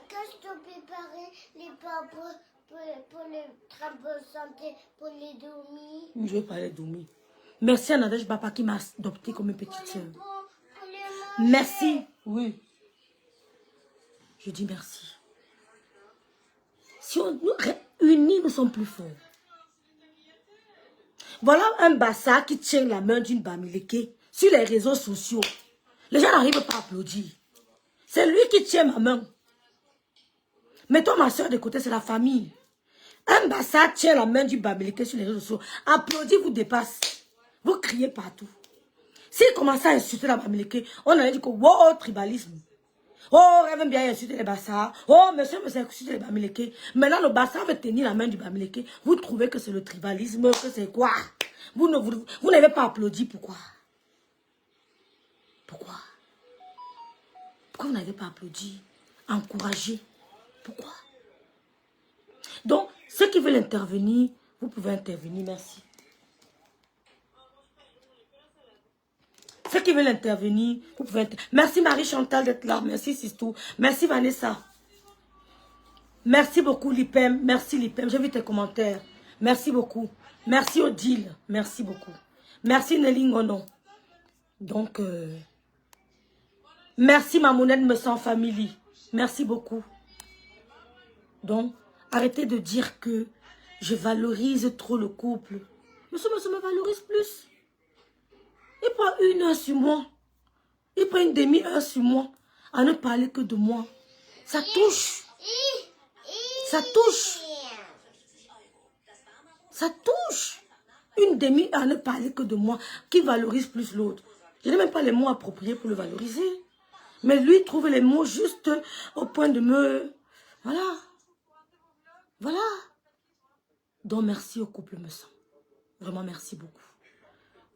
Quand je te préparais les pas pour les travaux de santé, pour les dormir... Oui, je vais parler d'Oumi. Merci à Nadège Bapa qui m'a adopté comme une petite soeur. Pour les manger. Merci. Oui. Je dis merci. Si on nous unis, nous sommes plus forts. Voilà un bassa qui tient la main d'une Bamileke sur les réseaux sociaux. Les gens n'arrivent pas à applaudir. C'est lui qui tient ma main. Mettons ma soeur de côté, c'est la famille. Un bassa tient la main du Bamileke sur les réseaux sociaux. Applaudit vous dépasse. Vous criez partout. S'il commence à insulter la Bamileke, on allait dire que wow, tribalisme. Oh, elle veut bien insulter les Bassa. Oh, monsieur me insulter les Bamileke. Maintenant, le Bassa veut tenir la main du Bamileke. Vous trouvez que c'est le tribalisme, que c'est quoi? Vous n'avez pas applaudi, pourquoi? Pourquoi? Pourquoi vous n'avez pas applaudi? Encouragé? Pourquoi? Donc, ceux qui veulent intervenir, vous pouvez intervenir, merci. Ceux qui veulent intervenir, vous pouvez intervenir. Merci Marie-Chantal d'être là, merci Sistou, merci Vanessa. Merci beaucoup Lipem, merci Lipem, j'ai vu tes commentaires. Merci beaucoup. Merci Odile, merci beaucoup. Merci Nelly Ngono. Donc, merci Mamounette me sent famille. Merci beaucoup. Donc, arrêtez de dire que je valorise trop le couple. Monsieur me valorise plus. Il prend 1 heure sur moi. Il prend une demi-heure sur moi. À ne parler que de moi. Ça touche. Ça touche. Ça touche. Une demi-heure à ne parler que de moi. Qui valorise plus l'autre? Je n'ai même pas les mots appropriés pour le valoriser. Mais lui trouve les mots juste au point de me... Voilà. Voilà. Donc merci au couple me sent. Vraiment merci beaucoup.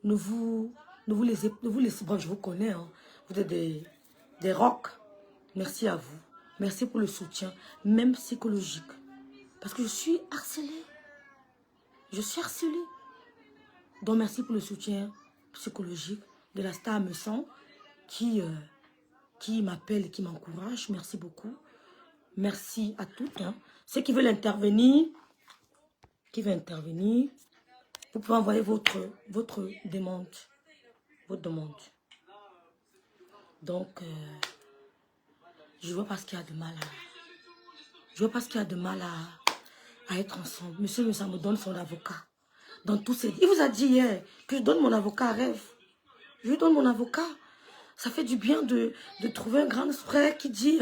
Ne vous laissez... Bon, je vous connais. Hein. Vous êtes des rocs. Merci à vous. Merci pour le soutien, même psychologique. Parce que je suis harcelée. Je suis harcelée. Donc merci pour le soutien psychologique de la star me sent qui m'appelle et qui m'encourage. Merci beaucoup. Merci à toutes. Hein. Ceux qui veulent intervenir, vous pouvez envoyer votre demande. Votre demande. Donc, je vois pas ce qu'il y a de mal à... Je vois pas ce qu'il y a de mal à être ensemble. Monsieur Moussa me donne son avocat. Dans tous ces... Il vous a dit hier que je donne mon avocat à Rêve. Je lui donne mon avocat. Ça fait du bien de trouver un grand frère qui dit...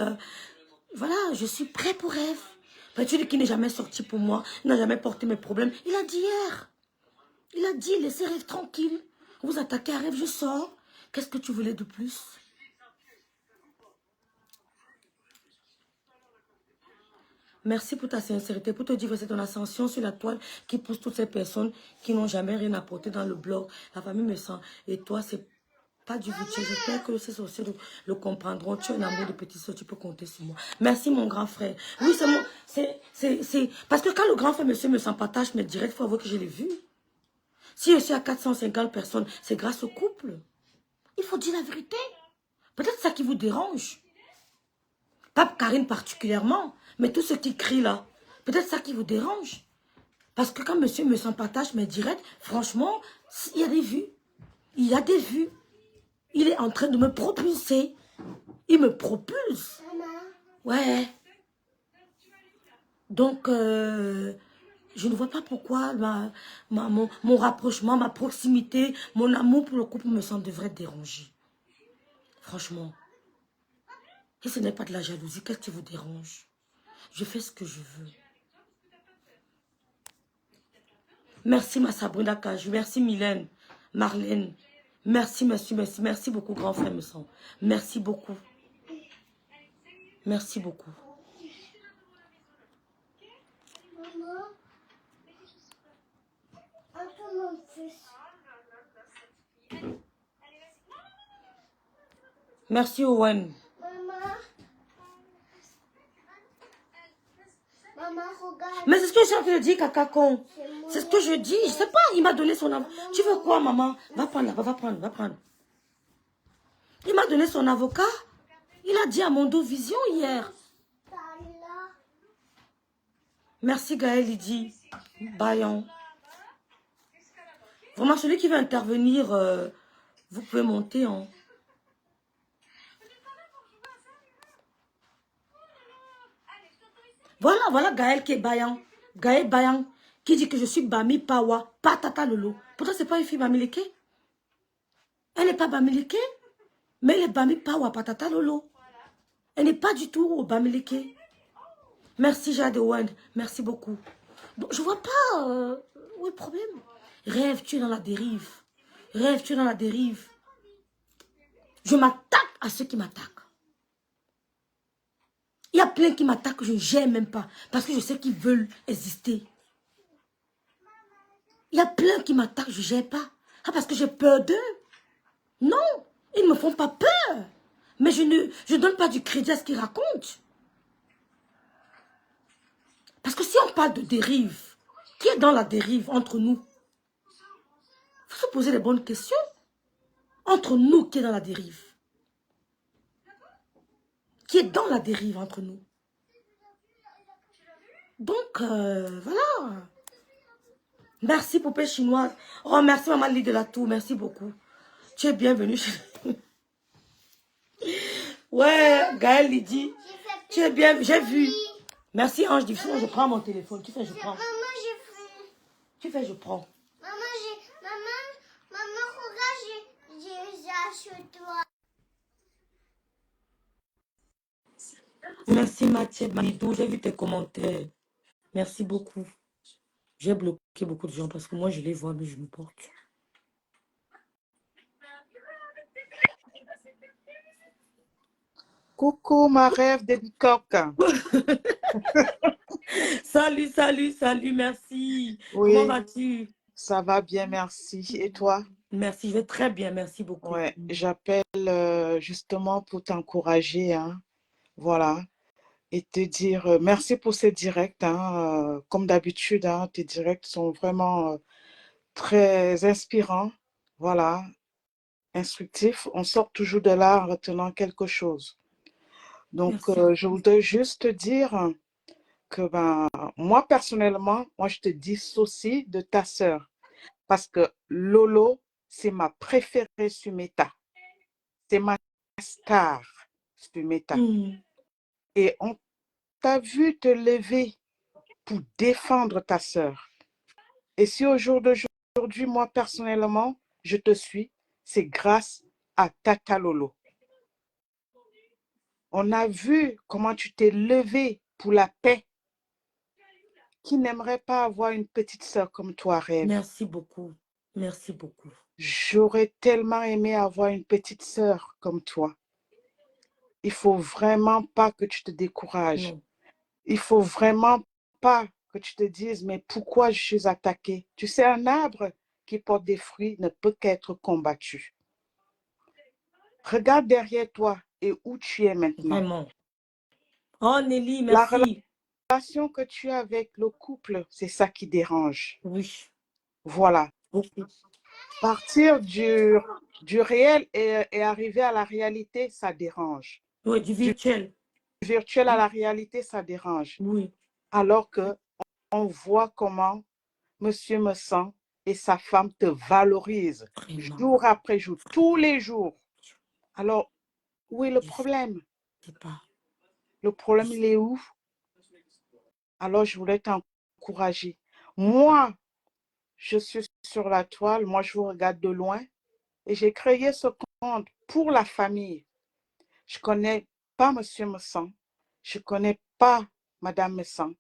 voilà, je suis prêt pour Rêve. Tu dis qu'il n'est jamais sorti pour moi. Il n'a jamais porté mes problèmes. Il a dit hier. Il a dit, laissez Rêve tranquille. Vous attaquez à Rêve, je sors. Qu'est-ce que tu voulais de plus? Merci pour ta sincérité, pour te dire que c'est ton ascension sur la toile qui pousse toutes ces personnes qui n'ont jamais rien apporté dans le blog. La famille me sent. Et toi, c'est pas du budget. J'espère que ces sorciers le comprendront. Tu as un amour de petit soeur, tu peux compter sur moi. Merci, mon grand frère. Oui, c'est mon... C'est... Parce que quand le grand frère, monsieur, me sent partage mes directs, il faut avouer que je l'ai vu. Si je suis à 450 personnes, c'est grâce au couple. Il faut dire la vérité. Peut-être ça qui vous dérange. Pas Karine particulièrement, mais tous ceux qui crient là. Peut-être ça qui vous dérange. Parce que quand monsieur me sent partage mes directs, franchement, il y a des vues. Il y a des vues. Il est en train de me propulser. Il me propulse. Ouais. Donc, je ne vois pas pourquoi mon rapprochement, ma proximité, mon amour pour le couple me sent devrait déranger. Franchement. Et ce n'est pas de la jalousie. Qu'est-ce qui vous dérange? Je fais ce que je veux. Merci ma Sabrina Cajou. Merci Mylène. Marlène. Merci, merci, merci. Merci beaucoup, grand frère me sent. Merci beaucoup. Merci beaucoup. Maman, attends mon fils. Merci Owen. Maman, regarde. Mais c'est ce que j'ai envie de dire, caca con. C'est ce que je dis. Je sais pas, il m'a donné son avocat. Tu veux quoi, maman? Va prendre là-bas, va prendre. Il m'a donné son avocat. Il a dit à Mondo Vision hier. Merci Gaël, Lydie. Bayon. Vraiment, celui qui veut intervenir, vous pouvez monter en... Voilà Gaël qui est Bayan. Gaël Bayan qui dit que je suis Bami Pawa, Patata Lolo. Pourtant, c'est pas une fille Bamileke. Elle n'est pas Bamileke, mais elle est Bami Pawa, Patata Lolo. Elle n'est pas du tout au Bamileke. Merci Jade Owen, merci beaucoup. Donc, je vois pas où est le problème. Rêve, tu es dans la dérive. Rêve, tu es dans la dérive. Je m'attaque à ceux qui m'attaquent. Il y a plein qui m'attaquent que je ne gère même pas. Parce que je sais qu'ils veulent exister. Il y a plein qui m'attaquent, je ne gère pas. Ah, parce que j'ai peur d'eux. Non, ils ne me font pas peur. Mais je ne donne pas du crédit à ce qu'ils racontent. Parce que si on parle de dérive, qui est dans la dérive entre nous? Il faut se poser les bonnes questions. Entre nous, qui est dans la dérive? Qui est dans la dérive entre nous? Donc, voilà. Merci, poupée chinoise. Oh, merci, maman Lee de la Tour. Merci beaucoup. Tu es bienvenue chez... Ouais, Gaël Lydie. Tu es bien, j'ai vu. Merci, Ange. Je prends mon téléphone. Tu fais, je prends. Maman, j'ai fait. Tu fais, je prends. Maman, regarde, j'ai ça sur toi. Merci, Mathieu Balidou. J'ai vu tes commentaires. Merci beaucoup. J'ai bloqué beaucoup de gens parce que moi, je les vois, mais je me porte. Coucou, ma rêve de coq. Salut, salut, salut, merci. Oui, Comment vas-tu? ça va bien, merci. Et toi? Merci, je vais très bien, merci beaucoup. Ouais, j'appelle justement pour t'encourager, hein, voilà, et te dire merci pour ces directs, hein, comme d'habitude, hein, tes directs sont vraiment très inspirants, voilà, instructifs. On sort toujours de là en retenant quelque chose. Donc, Merci. je voudrais juste te dire que moi, personnellement, moi, je te dissocie de ta sœur. Parce que Lolo, c'est ma préférée sur Meta. C'est ma star sur Meta. Et on t'a vu te lever pour défendre ta sœur. Et si au jour d'aujourd'hui, moi, personnellement, je te suis, c'est grâce à Tata Lolo. On a vu comment tu t'es levé pour la paix. Qui n'aimerait pas avoir une petite sœur comme toi, Rêve? Merci beaucoup. Merci beaucoup. J'aurais tellement aimé avoir une petite sœur comme toi. Il faut vraiment pas que tu te décourages. Non. Il faut vraiment pas que tu te dises, mais pourquoi je suis attaquée? Tu sais, un arbre qui porte des fruits ne peut qu'être combattu. Regarde derrière toi et où tu es maintenant. Vraiment. Oh, Nelly, La merci. relation que tu as avec le couple, c'est ça qui dérange. Oui. Voilà. Beaucoup. Partir du réel et arriver à la réalité, ça dérange. Oui, du Du virtuel. virtuel à la réalité, ça dérange. Oui. Alors que on voit comment Monsieur Messan et sa femme te valorisent Vraiment. jour après jour, tous les jours. Alors, où est le Je problème? sais pas. Le problème, il est où? Alors, je voulais t'encourager. Moi, je suis sur la toile, moi, je vous regarde de loin et j'ai créé ce compte pour la famille. Je ne connais pas Monsieur Messan, je ne connais pas Madame Messan,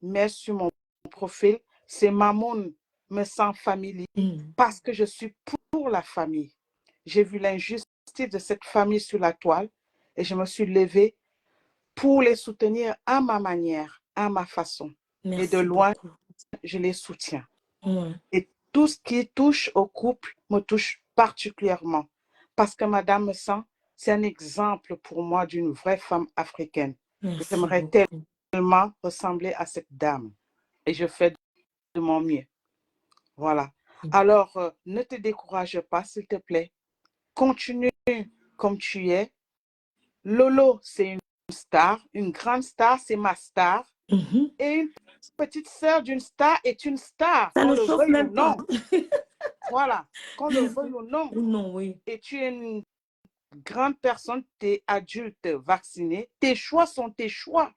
mais sur mon profil, c'est Mamoun Messan Family parce que je suis pour la famille. J'ai vu l'injustice de cette famille sur la toile et je me suis levée pour les soutenir à ma manière, à ma façon. Merci Et de loin, beaucoup. je les soutiens. Ouais. Et tout ce qui touche au couple me touche particulièrement parce que Madame Messan, c'est un exemple pour moi d'une vraie femme africaine. J'aimerais tellement ressembler à cette dame et je fais de mon mieux. Voilà. Alors, ne te décourage pas, s'il te plaît. Continue comme tu es. Lolo, c'est une star. Une grande star, c'est ma star. Et une petite sœur d'une star est une star. Ça Qu'on ne le chauffe veuille même ou non. pas. Voilà. Qu'on le veuille ou non. Non, oui. Et tu es une grande personne, tu es adulte, vacciné. Tes choix sont tes choix.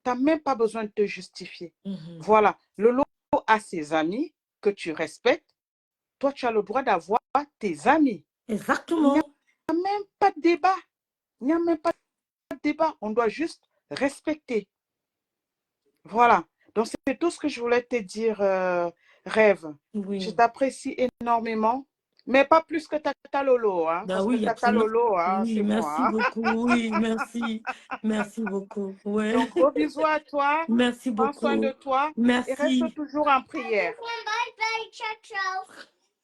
Tu n'as même pas besoin de te justifier. Voilà. Lolo a ses amis que tu respectes. Toi, tu as le droit d'avoir tes amis. Exactement. Il n'y a même pas de débat. Il n'y a même pas de débat. On doit juste respecter. Voilà. Donc, c'est tout ce que je voulais te dire, Rêve. Oui. Je t'apprécie énormément. Mais pas plus que Tata Lolo, hein, Bah parce que oui, Tata absolument. Lolo, hein, Oui, c'est merci moi. Hein. beaucoup. Oui, merci. Merci beaucoup. Ouais. Donc, gros bisous à toi. Merci Prends soin de beaucoup. toi et reste Merci. toujours en prière. Bye bye, ciao, ciao.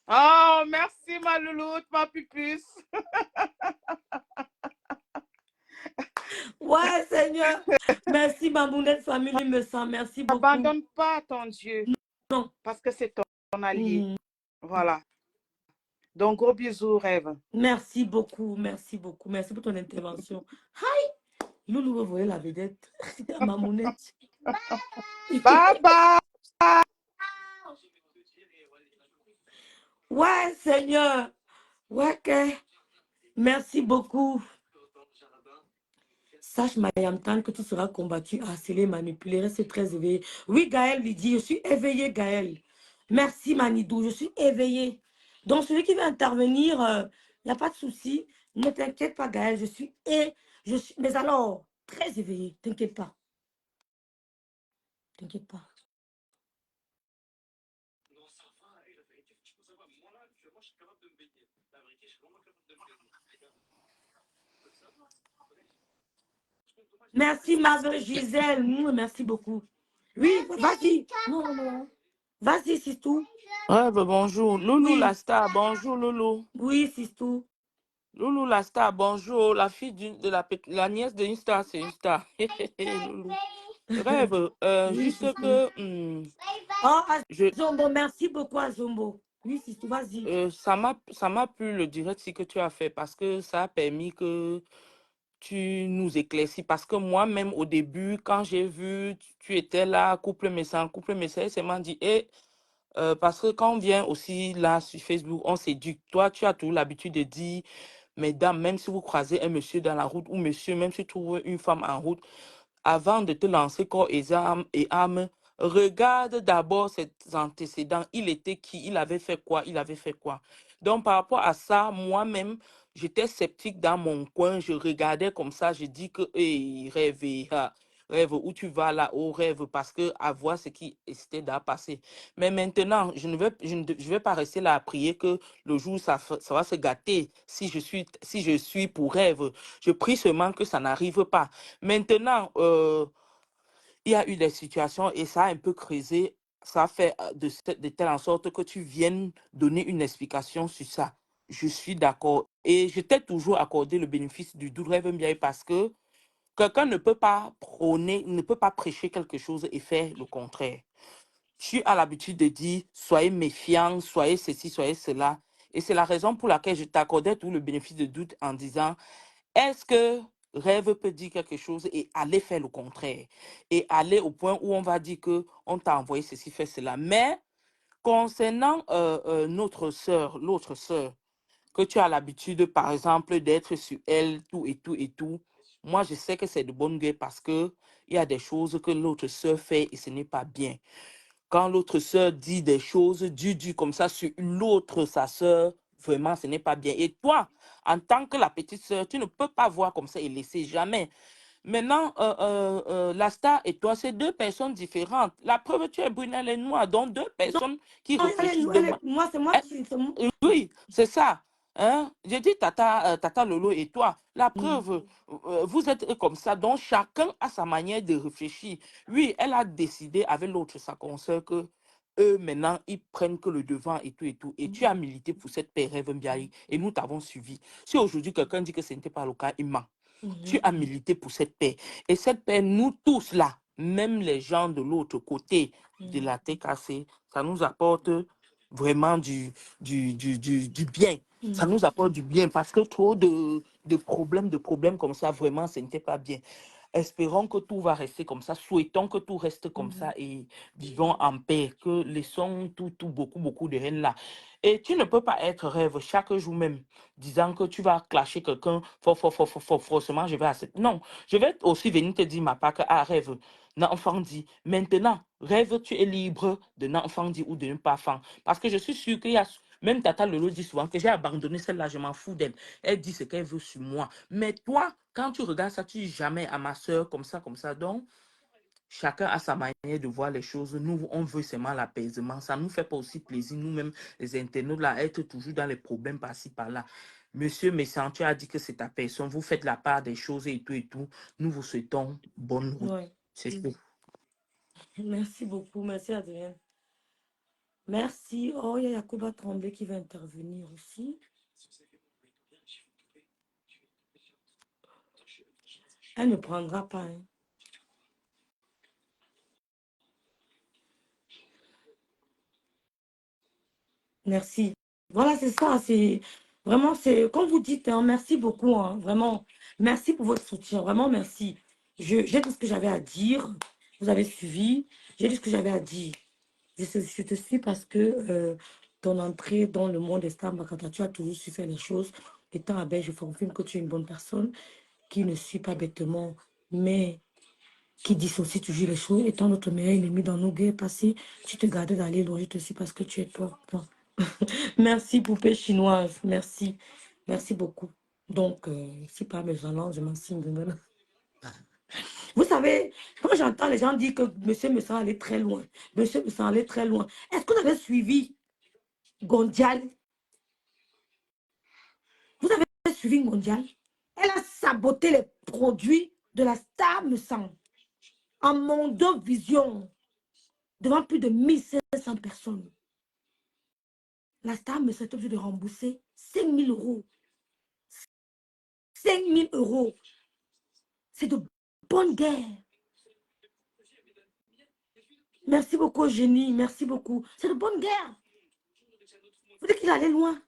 Oh, merci ma louloute, ma pupus. Ouais, Seigneur. Merci, Mamounette Family me sent. Merci beaucoup. N'abandonne pas ton Dieu, Non. parce que c'est ton allié. Mhm. Voilà. Donc, gros bisous, rêve. Merci beaucoup. Merci beaucoup. Merci pour ton intervention. Hi. Loulou, vous voyez la vedette. Mamounette. Bye bye. Ouais, Seigneur. Ouais, que. Merci beaucoup. Sache, Mayamtan, que tu seras combattu, harcelé, manipulé, reste très éveillé. Oui, Gaël lui dit, je suis éveillé, Gaël. Merci, Manidou, je suis éveillé. Donc, celui qui veut intervenir, il n'y a pas de souci. Ne t'inquiète pas, Gaël, mais alors, très éveillé, t'inquiète pas. T'inquiète pas. Merci, ma Gisèle. Merci beaucoup. Oui, vas-y. Non, non. Vas-y, c'est tout. Ouais, bah, bonjour. Loulou Oui, la star, bonjour Loulou. oui, c'est tout. Loulou la star, bonjour. La fille de la nièce d'une star, c'est une star. Loulou. Rêve, Oui, juste c'est tout. que Oh, je, Azombo, merci beaucoup, Azombo. Oui, c'est tout, vas-y. ça m'a plu le direct ce que tu as fait parce que ça a permis que tu nous éclaircis. Parce que moi-même, au début, quand j'ai vu, tu étais là, couple message, c'est m'a dit, parce que quand on vient aussi là sur Facebook, on s'éduque. Toi, tu as toujours l'habitude de dire, mesdames, même si vous croisez un monsieur dans la route ou monsieur, même si tu trouves une femme en route, avant de te lancer corps et âme, regarde d'abord ses antécédents. Il était qui? Il avait fait quoi? Il avait fait quoi? Donc, par rapport à ça, moi-même, j'étais sceptique dans mon coin. Je regardais comme ça. Je dis que, hey, rêve, rêve, où tu vas là, au rêve, parce que à voir ce qui était déjà passé. Mais maintenant, je vais pas rester là à prier que le jour ça va se gâter si je suis pour rêve. Je prie seulement que ça n'arrive pas. Maintenant, il y a eu des situations et ça a un peu creusé. Ça a fait de telle en sorte que tu viennes donner une explication sur ça. Je suis d'accord. Et je t'ai toujours accordé le bénéfice du doute rêve bien parce que quelqu'un ne peut pas prôner, ne peut pas prêcher quelque chose et faire le contraire. Tu as l'habitude de dire, soyez méfiants, soyez ceci, soyez cela. Et c'est la raison pour laquelle je t'accordais tout le bénéfice de doute en disant, est-ce que rêve peut dire quelque chose et aller faire le contraire? Et aller au point où on va dire que on t'a envoyé ceci, fait cela. Mais concernant notre sœur, l'autre sœur, que tu as l'habitude, par exemple, d'être sur elle, tout et tout et tout, moi, je sais que c'est de bonne guerre parce que il y a des choses que l'autre sœur fait et ce n'est pas bien. Quand l'autre sœur dit des choses du comme ça sur l'autre, sa sœur, vraiment, ce n'est pas bien. Et toi, en tant que la petite sœur, tu ne peux pas voir comme ça et laisser jamais. Maintenant, la star et toi, c'est deux personnes différentes. La preuve, tu es brune, elle est noire. Donc, deux personnes qui Non, réfléchissent de moi, c'est moi eh, qui. C'est moi. oui, c'est ça. Hein? J'ai dit Tata Lolo et toi. La Mm. preuve, vous êtes comme ça. Donc, chacun a sa manière de réfléchir. Oui, elle a décidé avec l'autre, sa consoeur, que eux, maintenant, ils prennent que le devant et tout et tout. Et tu as milité pour cette paix, Rêve Mbiaye, et nous t'avons suivi. Si aujourd'hui, quelqu'un dit que ce n'était pas le cas, il ment. Tu as milité pour cette paix. Et cette paix, nous tous là, même les gens de l'autre côté de la TKC, ça nous apporte vraiment du bien. Ça nous apporte du bien parce que trop de problèmes comme ça, vraiment, ce n'était pas bien. Espérons que tout va rester comme ça. Souhaitons que tout reste comme ça et vivons en paix. Que laissons beaucoup de haine là. Et tu ne peux pas être rêve chaque jour même, disant que tu vas clasher quelqu'un, forcément, je vais accepter. Non, je vais aussi venir te dire ma part que, ah, rêve, n'enfant dit. Maintenant, rêve, tu es libre de n'enfant dit ou de ne pas faire. Parce que je suis sûre qu'il y a, même Tata Lolo dit souvent que j'ai abandonné celle-là, je m'en fous d'elle. Elle dit ce qu'elle veut sur moi. Mais toi, quand tu regardes ça, tu dis jamais à ma soeur comme ça, comme ça. Donc, Chacun a sa manière de voir les choses. Nous, on veut seulement l'apaisement. Ça ne nous fait pas aussi plaisir, nous-mêmes, les internautes, là, être toujours dans les problèmes par-ci, par-là. Monsieur Messan, tu as dit que c'est ta personne. Vous faites la part des choses et tout et tout. Nous vous souhaitons bonne route. Ouais. C'est tout. Merci beaucoup. Merci, Adrien. Merci. Oh, il y a Yacouba Tremblay qui va intervenir aussi. Elle ne prendra pas. Hein. Merci. Voilà, c'est ça. C'est vraiment, c'est comme vous dites, hein, merci beaucoup. Hein, vraiment, merci pour votre soutien. Vraiment, merci. J'ai dit ce que j'avais à dire. Vous avez suivi. J'ai dit ce que j'avais à dire. Je te suis parce que ton entrée dans le monde des stars, Makata, tu as toujours su faire les choses. Étant à Belge, je confirme que tu es une bonne personne qui ne suit pas bêtement, mais qui dissocie toujours les choses. Étant notre meilleur ennemi dans nos guerres passées, tu te gardais d'aller loin. Je te suis parce que tu es toi. Merci, poupée chinoise. Merci. Merci beaucoup. Donc, si pas mes annonces, je m'en signe. Vous savez, quand j'entends les gens dire que monsieur me sent aller très loin, monsieur me sent aller très loin, est-ce que vous avez suivi Gondial? Vous avez suivi Gondial? Elle a saboté les produits de la star, me semble, en Mondo Vision, devant plus de 1500 personnes. La star me s'est obligée de rembourser 5 000 euros. 5 000 euros. C'est de bonne guerre. Merci beaucoup, Génie. Merci beaucoup. C'est de bonne guerre. Vous dites qu'il allait loin.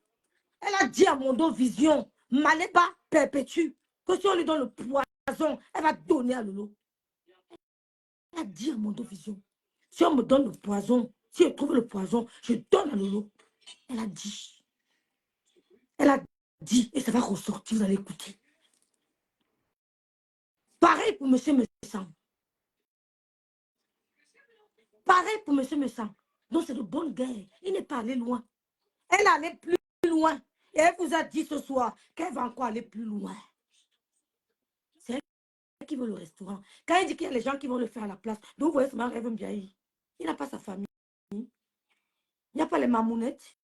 Elle a dit à Mondo Vision, Maléba perpétue, que si on lui donne le poison, elle va donner à Lolo. Elle a dit à Mondo Vision, si on me donne le poison, si je trouve le poison, je donne à Lolo. Elle a dit. Elle a dit, et ça va ressortir, vous allez écouter. Pareil pour M. Messan. Pareil pour M. Messan. Donc c'est de bonne guerre. Il n'est pas allé loin. Elle allait plus loin. Et elle vous a dit ce soir qu'elle va encore aller plus loin. C'est elle qui veut le restaurant. Quand elle dit qu'il y a les gens qui vont le faire à la place, donc vous voyez ce mari bien. Il n'a pas sa famille. Il n'y a pas les mamounettes.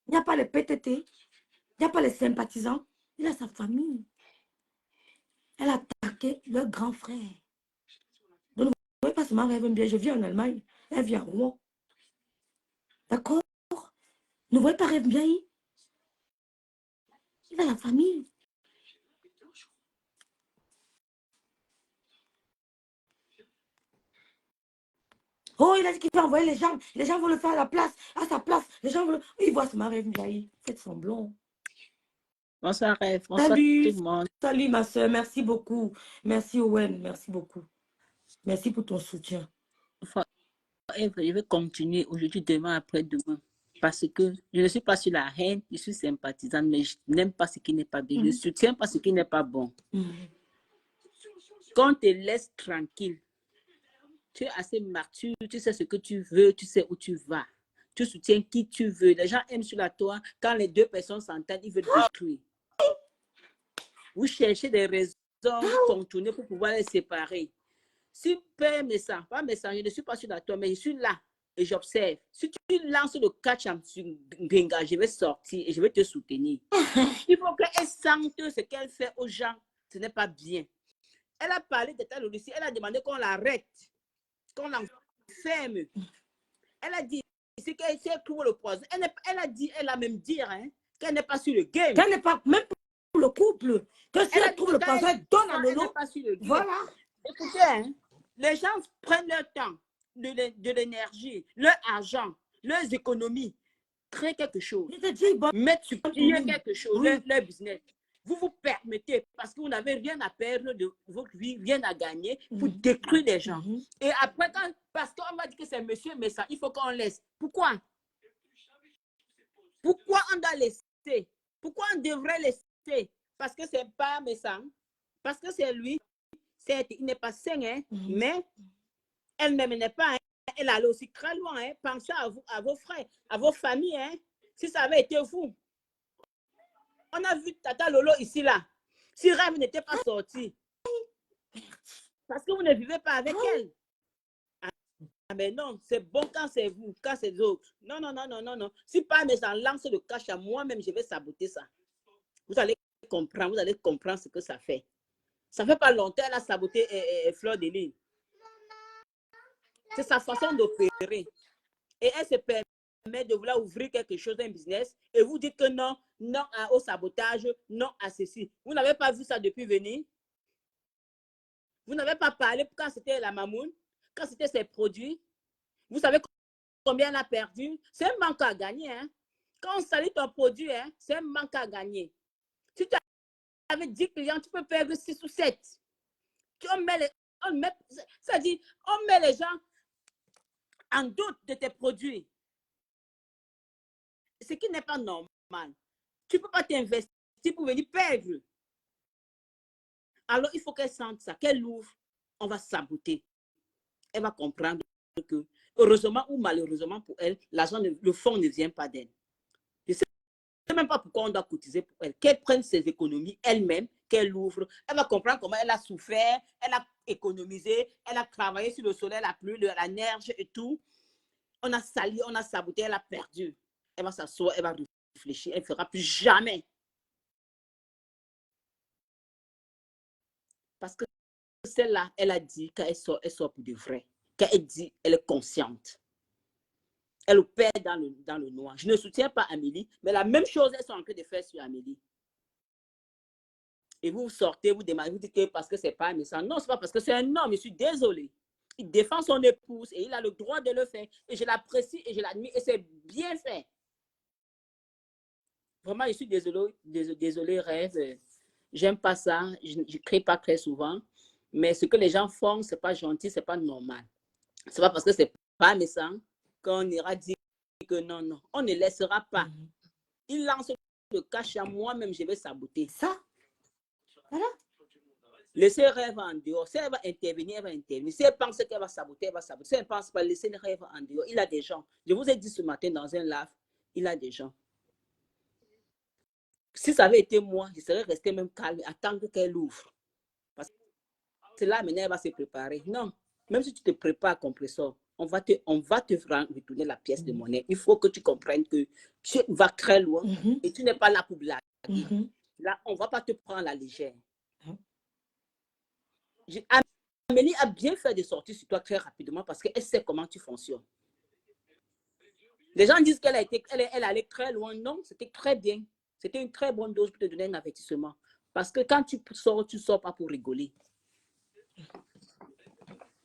Il n'y a pas les PTT. Il n'y a pas les sympathisants. Il a sa famille. Elle a attaqué leur grand frère. Donc vous voyez pas ce mari bien. Je vis en Allemagne. Elle vit à Rouen. D'accord? Ne voyez pas rêve bien. Il a la famille. Oh, il a dit qu'il peut envoyer les gens. Les gens vont le faire à la place, à sa place. Les gens vont le... Il voit ce mari Mjaï. Faites semblant. Bonsoir, Rêve. Bonsoir Salut. tout le monde. Salut, ma soeur. Merci beaucoup. Merci, Owen. Merci beaucoup. Merci pour ton soutien. Rêve, je vais continuer aujourd'hui, demain, après-demain. Parce que je ne suis pas sur la haine, je suis sympathisante, mais je n'aime pas ce qui n'est pas bien. Je ne soutiens pas ce qui n'est pas bon. Quand on te laisse tranquille, tu es assez mature, tu sais ce que tu veux, tu sais où tu vas. Tu soutiens qui tu veux. Les gens aiment sur la toile. Quand les deux personnes s'entendent, ils veulent détruire. Vous cherchez des raisons contournées pour pouvoir les séparer. Si Père me sent, pas me sent, je ne suis pas sur la toile, mais je suis là et j'observe. Si tu lances le catch en Benga, je vais sortir et je vais te soutenir. Il faut qu'elle sente ce qu'elle fait aux gens. Ce n'est pas bien. Elle a parlé de tel Lucie, elle a demandé qu'on l'arrête, qu'on l'enferme. Elle a dit ici qu'elle sait trouver le poison. Elle a même dit hein, qu'elle n'est pas sur le game. Qu'elle n'est pas, même pour le couple, que si elle trouve le poison, elle donne à Lolo. Voilà. Écoutez, hein, les gens prennent leur temps, de l'énergie, leur argent, leurs économies, créer quelque chose. Mettre sur pied quelque chose, leur business. Vous vous permettez, parce que vous n'avez rien à perdre de votre vie, rien à gagner, pour détruire les gens. Et après, parce qu'on va dire que c'est monsieur Messan, il faut qu'on laisse. Pourquoi? Pourquoi on doit laisser? Pourquoi on devrait laisser? Parce que c'est pas Messan, parce que c'est lui, il n'est pas sain, hein, mais elle-même n'est pas, hein, elle allait aussi très loin, hein, pensez à vous, à vos frères, à vos familles, hein, si ça avait été vous. On a vu Tata Lolo ici, là. Si Rêve n'était pas sorti, Parce que vous ne vivez pas avec elle. Ah, mais non, c'est bon quand c'est vous, quand c'est les autres. Non, non, non, non, non, non. Si pas mais ça lance le cash à moi-même, je vais saboter ça. Vous allez comprendre ce que ça fait. Ça fait pas longtemps, elle a saboté Fleur de Lys. C'est sa façon d'opérer. Et elle se permet de vouloir ouvrir quelque chose, un business, et vous dites que non, non au sabotage, non à ceci. Vous n'avez pas vu ça depuis venir? Vous n'avez pas parlé quand c'était la mamoune, quand c'était ses produits? Vous savez combien elle a perdu? C'est un manque à gagner. Hein? Quand on salit ton produit, hein, c'est un manque à gagner. Si tu avais 10 clients, tu peux perdre 6 ou 7. On met les gens en doute de tes produits. Ce qui n'est pas normal. Tu ne peux pas t'investir pour venir perdre. Alors, il faut qu'elle sente ça, qu'elle ouvre. On va saboter. Elle va comprendre que, heureusement ou malheureusement pour elle, l'argent, le fonds ne vient pas d'elle. Je ne sais même pas pourquoi on doit cotiser pour elle. Qu'elle prenne ses économies elle-même, qu'elle ouvre. Elle va comprendre comment elle a souffert, elle a économisé, elle a travaillé sur le soleil, la pluie, la neige et tout. On a sali, on a saboté, elle a perdu. Elle va s'asseoir, elle va réfléchir, elle ne fera plus jamais. Parce que celle-là, elle a dit qu'elle sort pour de vrai. Quand elle dit, elle est consciente. Elle opère dans le noir. Je ne soutiens pas Amélie, mais la même chose, elles sont en train de faire sur Amélie. Et vous sortez, vous demandez, vous dites que parce que c'est pas un méchant. Non, ce n'est pas parce que c'est un homme, je suis désolée. Il défend son épouse et il a le droit de le faire. Et je l'apprécie et je l'admire et c'est bien fait. Vraiment, je suis désolée, Rêve. J'aime pas ça. Je ne crie pas très souvent. Mais ce que les gens font, ce n'est pas gentil, ce n'est pas normal. Ce n'est pas parce que ce n'est pas méchant qu'on ira dire que non, non. On ne laissera pas. Il lance le cash à moi-même, je vais saboter. Ça, voilà. Laissez Rêve en dehors. Si elle va intervenir, elle va intervenir. Si elle pense qu'elle va saboter, elle va saboter. Si elle ne pense pas, laissez le Rêve en dehors. Il a des gens. Je vous ai dit ce matin dans un live, il a des gens. Si ça avait été moi, je serais resté même calme, attendre qu'elle ouvre. Parce que c'est là, maintenant, elle va se préparer. Non, même si tu te prépares, compresseur, on va te retourner la pièce de monnaie. Il faut que tu comprennes que tu vas très loin et tu n'es pas là pour blaguer. Là, on ne va pas te prendre à la légère. Amélie a bien fait de sortir sur toi très rapidement parce qu'elle sait comment tu fonctionnes. Les gens disent qu'elle allait très loin. Non, c'était très bien. C'était une très bonne dose pour te donner un avertissement. Parce que quand tu sors pas pour rigoler.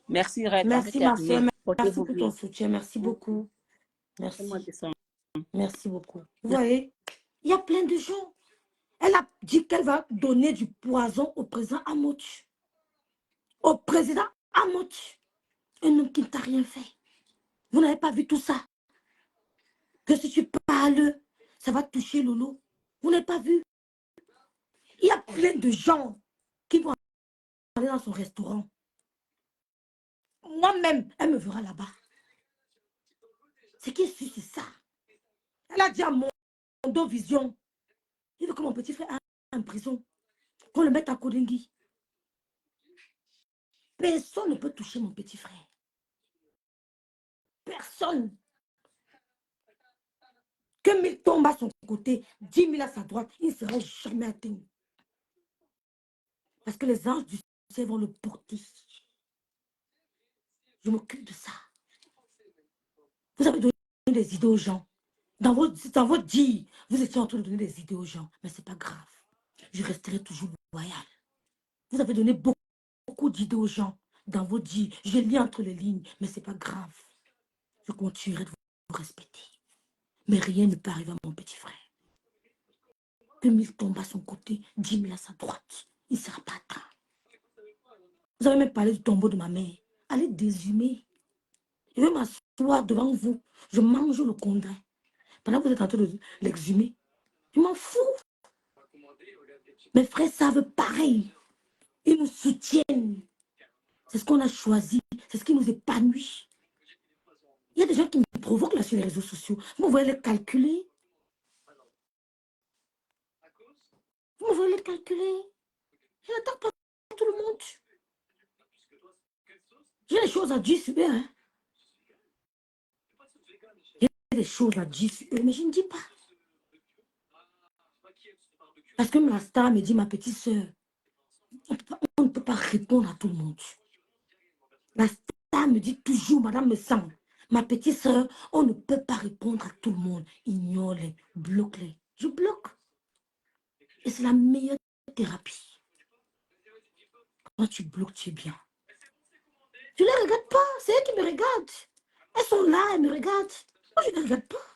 Merci, Rêve. Merci, ma soeur. Merci pour ton soutien. Merci beaucoup. Merci. Merci beaucoup. Vous voyez, il y a plein de gens. Elle a dit qu'elle va donner du poison au président Amouch. Au président Amouch. Un homme qui ne t'a rien fait. Vous n'avez pas vu tout ça? Que si tu parles, ça va toucher Lolo. Vous n'avez pas vu? Il y a plein de gens qui vont aller dans son restaurant. Moi-même, elle me verra là-bas. Ce qui est sûr, c'est ça. Elle a dit à Mondo Vision, il veut que mon petit frère aille en prison, qu'on le mette à Kodingi. Personne ne peut toucher mon petit frère. Personne. Que 1000 tombent à son côté, 10 000 à sa droite, il ne sera jamais atteint. Parce que les anges du ciel vont le porter. Je m'occupe de ça. Vous avez donné des idées aux gens. Dans votre dire, vous étiez en train de donner des idées aux gens. Mais ce n'est pas grave. Je resterai toujours loyal. Vous avez donné beaucoup d'idées aux gens. Dans votre dire, je lis entre les lignes. Mais ce n'est pas grave. Je continuerai de vous respecter. Mais rien ne peut arriver à mon petit frère. Que 1000 tombent à son côté, 10 000 à sa droite. Il ne sera pas atteint. Vous avez même parlé du tombeau de ma mère. Allez désumer. Je vais m'asseoir devant vous. Je mange le condret. Pendant que vous êtes en train de l'exhumer. Je m'en fous. Mes frères savent pareil. Ils nous soutiennent. C'est ce qu'on a choisi. C'est ce qui nous épanouit. Il y a des gens qui me provoquent là sur les réseaux sociaux. Vous voyez les calculer. Vous voyez les calculer. Je n'attaque pas tout le monde. J'ai des choses à dire sur eux. Hein. J'ai des choses à dire sur eux, mais je ne dis pas. Parce que ma star me dit, ma petite soeur, on ne peut pas répondre à tout le monde. La star me dit toujours, madame me sent, ma petite soeur, on ne peut pas répondre à tout le monde. Ignore-les, bloque-les. Je bloque. Et c'est la meilleure thérapie. Quand tu bloques, tu es bien. Je ne les regarde pas, c'est elles qui me regardent. Elles sont là, elles me regardent. Moi, je ne les regarde pas.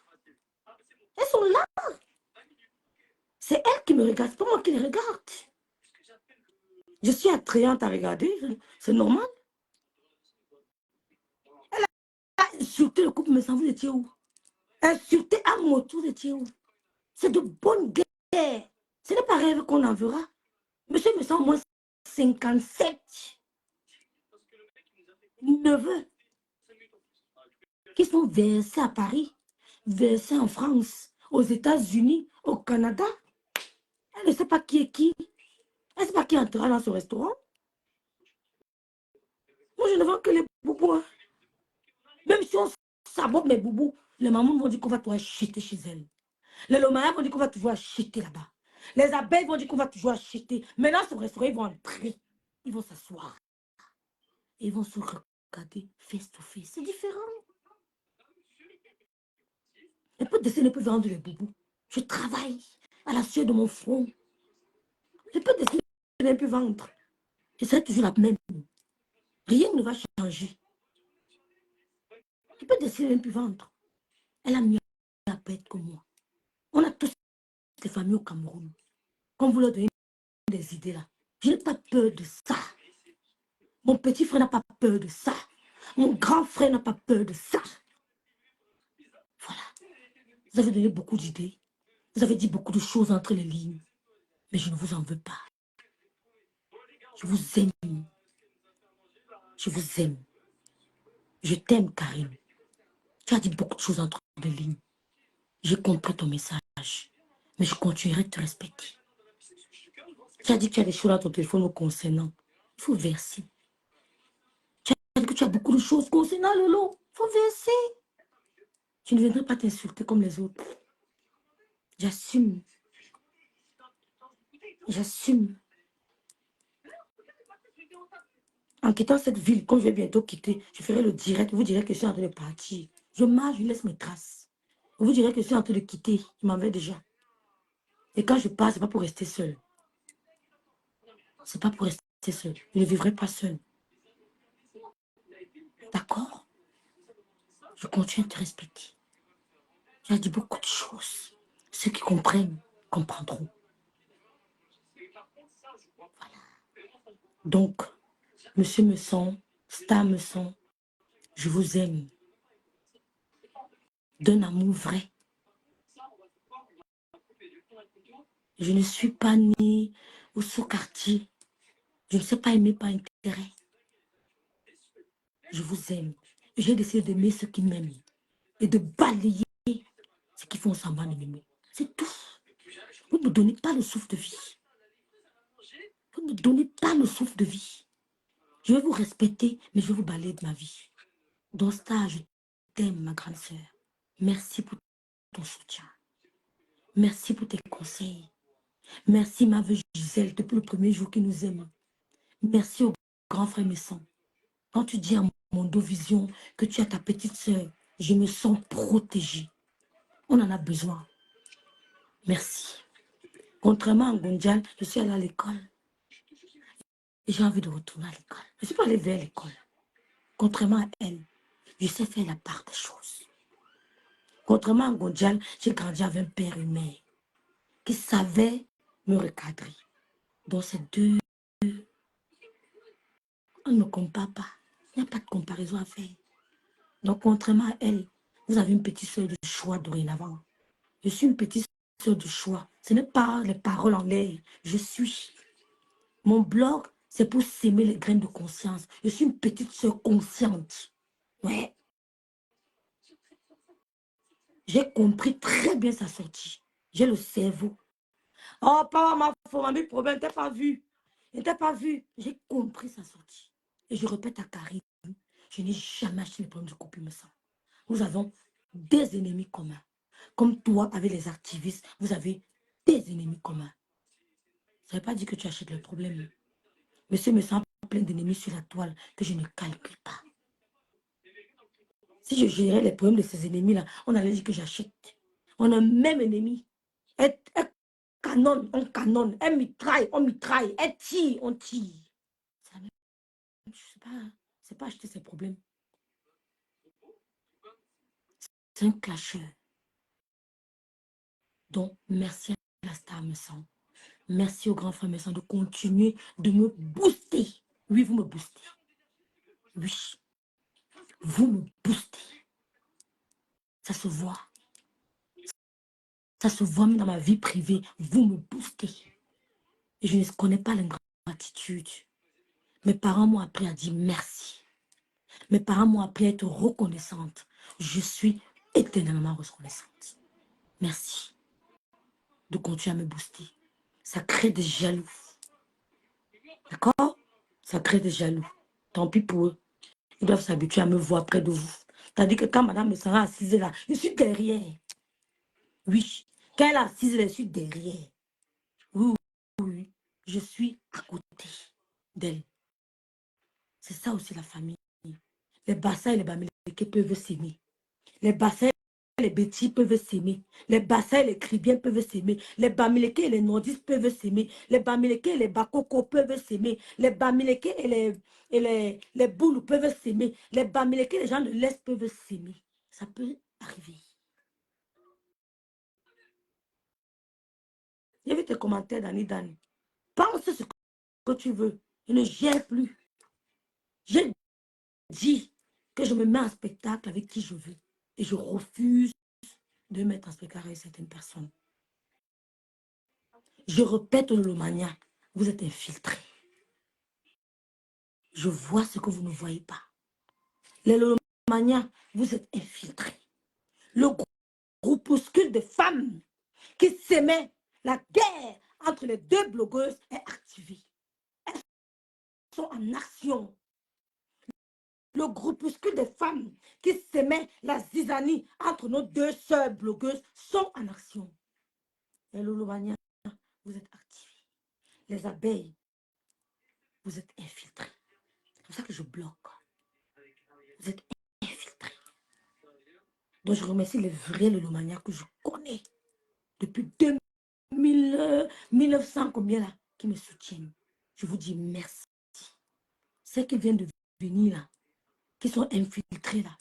Elles sont là. C'est elles qui me regardent, c'est pas moi qui les regarde. Je suis attrayante à regarder, c'est normal. Elle a insulté le couple, mais ça vous étiez où? Insulté à mon tour, vous étiez où? C'est de bonnes guerres. Ce n'est pas rêve qu'on en verra. Monsieur me sent au moins 57 neveux qui sont versés à Paris, versés en France, aux États-Unis, au Canada. Elle ne sait pas qui est qui. Elle ne sait pas qui entrera dans ce restaurant. Moi, je ne vends que les boubous. Hein. Même si on sabote mes boubous, les mamans vont dire qu'on va toujours acheter chez elles. Les lomayas vont dire qu'on va toujours acheter là-bas. Les abeilles vont dire qu'on va toujours acheter. Maintenant, ce restaurant, ils vont entrer. Ils vont s'asseoir. Ils vont se regarder face to face. C'est différent. Les peu d'essais ne peuvent vendre les boubous. Je travaille à la sueur de mon front. Les peu d'essais ne peuvent vendre. Je serai toujours la même. Rien ne va changer. Les peu d'essais ne peuvent vendre. Elle a mieux à perdre que moi. On a tous des familles au Cameroun. Quand vous leur donnez des idées là, je n'ai pas peur de ça. Mon petit frère n'a pas peur de ça. Mon grand frère n'a pas peur de ça. Voilà. Vous avez donné beaucoup d'idées. Vous avez dit beaucoup de choses entre les lignes. Mais je ne vous en veux pas. Je vous aime. Je vous aime. Je t'aime, Karine. Tu as dit beaucoup de choses entre les lignes. J'ai compris ton message. Mais je continuerai de te respecter. Tu as dit que tu as des choses dans ton téléphone me concernant. Il faut verser. Tu as dit que tu as beaucoup de choses concernant Lolo. Il faut verser. Tu ne viendrais pas t'insulter comme les autres. J'assume. J'assume. En quittant cette ville, comme je vais bientôt quitter, je ferai le direct. Vous direz que je suis en train de partir. Je marche, je laisse mes traces. Vous direz que je suis en train de quitter. Je m'en vais déjà. Et quand je pars, ce n'est pas pour rester seul. Ce n'est pas pour rester seul. Je ne vivrai pas seul. D'accord? Je continue à te respecter. Tu as dit beaucoup de choses. Ceux qui comprennent, comprendront. Voilà. Donc, monsieur me sent, Star me sent, je vous aime. D'un amour vrai. Je ne suis pas née au sous-quartier. Je ne sais pas aimer par intérêt. Je vous aime. J'ai décidé d'aimer ceux qui m'aiment et de balayer ceux qui font semblant de m'aimer. C'est tout. Vous ne me donnez pas le souffle de vie. Vous ne me donnez pas le souffle de vie. Je vais vous respecter, mais je vais vous balayer de ma vie. Dans ce temps, je t'aime, ma grande sœur. Merci pour ton soutien. Merci pour tes conseils. Merci, ma veuve Gisèle, depuis le premier jour qui nous aime. Merci au grand frère Messon. Quand tu dis à mon dos vision que tu as ta petite sœur, je me sens protégée. On en a besoin. Merci. Contrairement à Ngondial, je suis allée à l'école. Et j'ai envie de retourner à l'école. Je ne suis pas allée vers l'école. Contrairement à elle, je sais faire la part des choses. Contrairement à Ngondial, j'ai grandi avec un père et une mère qui savaient me recadrer. Donc ces deux, on ne compare pas. Il n'y a pas de comparaison à faire. Donc contrairement à elle, vous avez une petite soeur de choix dorénavant. Je suis une petite soeur de choix. Ce n'est pas les paroles en l'air. Je suis. Mon blog, c'est pour s'aimer les graines de conscience. Je suis une petite soeur consciente. Ouais. J'ai compris très bien sa sortie. J'ai le cerveau. Oh, pas ma faute, ma problème, t'as pas vu. Elle t'a pas vu. J'ai compris sa sortie. Et je répète à Karine, Je n'ai jamais acheté les problèmes de couple, il me semble. Nous avons des ennemis communs. Comme toi, avec les activistes, vous avez des ennemis communs. Ça ne veut pas dire que tu achètes le problème. Monsieur me sent plein d'ennemis sur la toile que je ne calcule pas. Si je gérais les problèmes de ces ennemis-là, on allait dire que j'achète. On a un même ennemi. Elle canonne, on canonne. Elle mitraille, on mitraille. Elle tire, on tire. Je sais pas, c'est pas acheter ses problèmes. C'est un clasheur. Donc, merci à la star me semble. Merci au grand frère me semble de continuer de me booster. Oui, vous me boostez. Oui, vous me boostez. Ça se voit. Ça se voit même dans ma vie privée. Vous me boostez. Et je ne connais pas l'ingratitude. Mes parents m'ont appris à dire merci. Mes parents m'ont appris à être reconnaissante. Je suis éternellement reconnaissante. Merci de continuer à me booster. Ça crée des jaloux. D'accord? Ça crée des jaloux. Tant pis pour eux. Ils doivent s'habituer à me voir près de vous. Tandis que quand madame me sera assise là, je suis derrière. Oui. Quand elle est assise là, je suis derrière. Oui, oui. Je suis à côté d'elle. C'est ça aussi la famille. Les bassins et les bamileke peuvent s'aimer. Les bassins et les bêtis peuvent s'aimer. Les bassins et les cribiens peuvent s'aimer. Les bamileke et les nordistes peuvent s'aimer. Les bamileke et les bakoko peuvent s'aimer. Les bamileke et les boules peuvent s'aimer. Les bamileke et les gens de l'Est peuvent s'aimer. Ça peut arriver. J'ai vu tes commentaires, Dani Dani. Pense ce que tu veux. Je ne gère plus. J'ai dit que je me mets en spectacle avec qui je veux. Et je refuse de mettre en spectacle avec certaines personnes. Je répète le maniaque. Vous êtes infiltrés. Je vois ce que vous ne voyez pas. Les Lolomaniens, vous êtes infiltrés. Le groupuscule de femmes qui s'aimaient la guerre entre les deux blogueuses est activé. Elles sont en action. Le groupuscule de femmes qui s'aimaient la zizanie entre nos deux sœurs blogueuses sont en action. Les Lolomaniens, vous êtes activés. Les abeilles, vous êtes infiltrés. C'est pour ça que je bloque. Vous êtes infiltrés. Donc je remercie les vrais Lolomaniens que je connais depuis 1900 combien là, qui me soutiennent. Je vous dis merci. Ceux qui viennent de venir là, qui sont infiltrés là.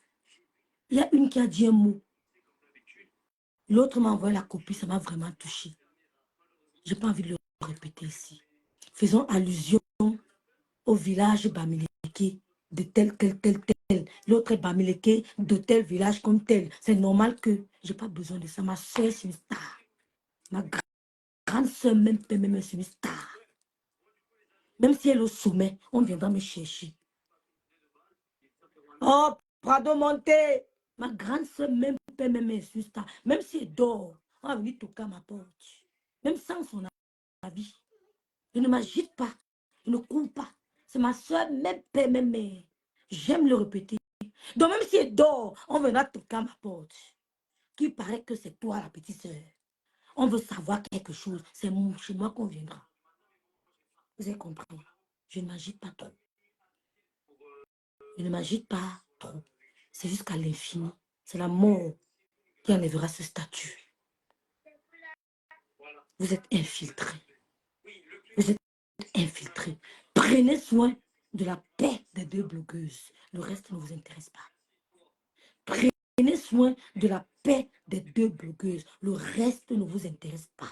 Il y a une qui a dit un mot. L'autre m'a envoyé la copie, ça m'a vraiment touché. Je n'ai pas envie de le répéter ici. Faisons allusion au village Bamileke de tel. L'autre est Bamileke de tel village comme tel. C'est normal que je n'ai pas besoin de ça. Ma soeur, c'est une star. Ma grande soeur, même c'est une star. Même si elle est au sommet, on viendra me chercher. Oh, Prado Monte, ma grande soeur, même c'est une star. Même si elle dort, on va venir toquer à ma porte. Même sans son avis. Je ne m'agite pas. Je ne cours pas. C'est ma soeur, même père, même mère. J'aime le répéter. Donc même si elle dort, on viendra toquer à ma porte. Qui paraît que c'est toi, la petite soeur. On veut savoir quelque chose. C'est chez moi qu'on viendra. Vous avez compris? Je ne m'agite pas trop. Je ne m'agite pas trop. C'est jusqu'à l'infini. C'est la mort qui enlèvera ce statut. Vous êtes infiltrés. Vous êtes infiltrés. Prenez soin de la paix des deux blogueuses. Le reste ne vous intéresse pas. Prenez soin de la paix des deux blogueuses. Le reste ne vous intéresse pas.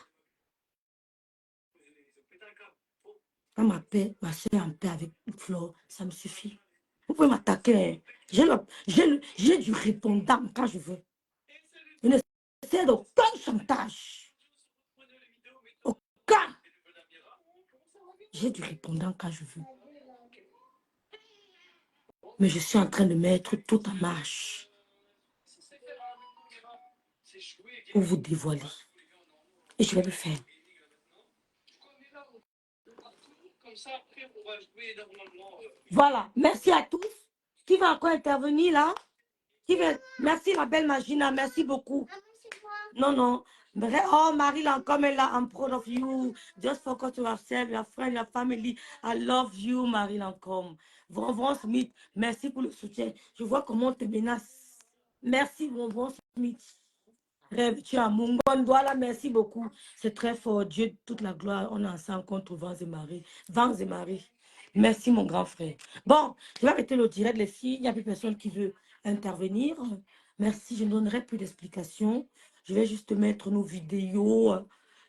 Quand ma soeur est en paix avec Flore, ça me suffit. Vous pouvez m'attaquer. J'ai du répondant quand je veux. Je ne sais d'aucun chantage. Aucun. J'ai du répondant quand je veux. Mais je suis en train de mettre tout en marche pour vous dévoiler. Et je vais le faire. Voilà. Merci à tous. Qui va encore intervenir là? Qui va... Merci la belle Magina, merci beaucoup. Maman, c'est moi. Non, non. Oh, Marie Lancome est là. I'm proud of you. Just focus on yourself, your friend, your family. I love you, Marie Lancome. Vonvon Smith, merci pour le soutien. Je vois comment on te menace. Merci, Vonvon Smith. Rêve, tu as mon là, merci beaucoup. C'est très fort. Dieu, toute la gloire. On est ensemble contre Vents et Marie. Vents et Marie. Merci, mon grand frère. Bon, je vais arrêter le direct, les filles. Il n'y a plus personne qui veut intervenir. Merci, je ne donnerai plus d'explications. Je vais juste mettre nos vidéos,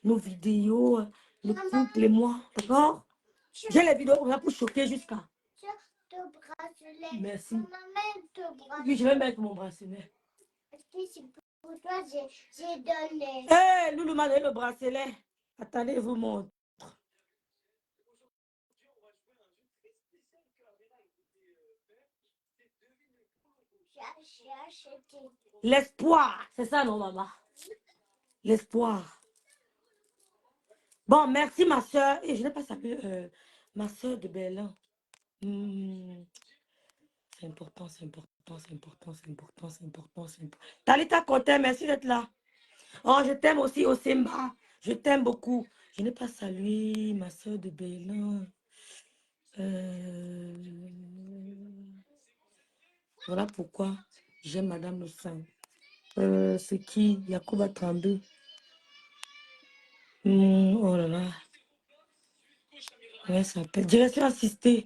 le couple et moi. D'accord? J'ai les vidéos là pour choquer jusqu'à. Ton bracelet. Merci. Maman, mets ton bracelet. Oui, je vais mettre mon bracelet. Parce que c'est pour toi, j'ai donné. Hé, Loulou m'a donné le bracelet. Attendez, je vous montre. J'ai acheté. L'espoir. C'est ça, non, maman? L'espoir. Bon, merci, ma soeur. Et je n'ai pas salué ma soeur de Berlin. C'est important, c'est important, c'est important, c'est important, c'est important, c'est important. Talita Côté, merci d'être là. Oh, je t'aime aussi, Osemba. Je t'aime beaucoup. Je n'ai pas salué ma soeur de Berlin. Voilà pourquoi j'aime Madame Le Saint. C'est qui? Yacouba 32. Oh là là. Ouais, ça s'appelle. Direction assistée.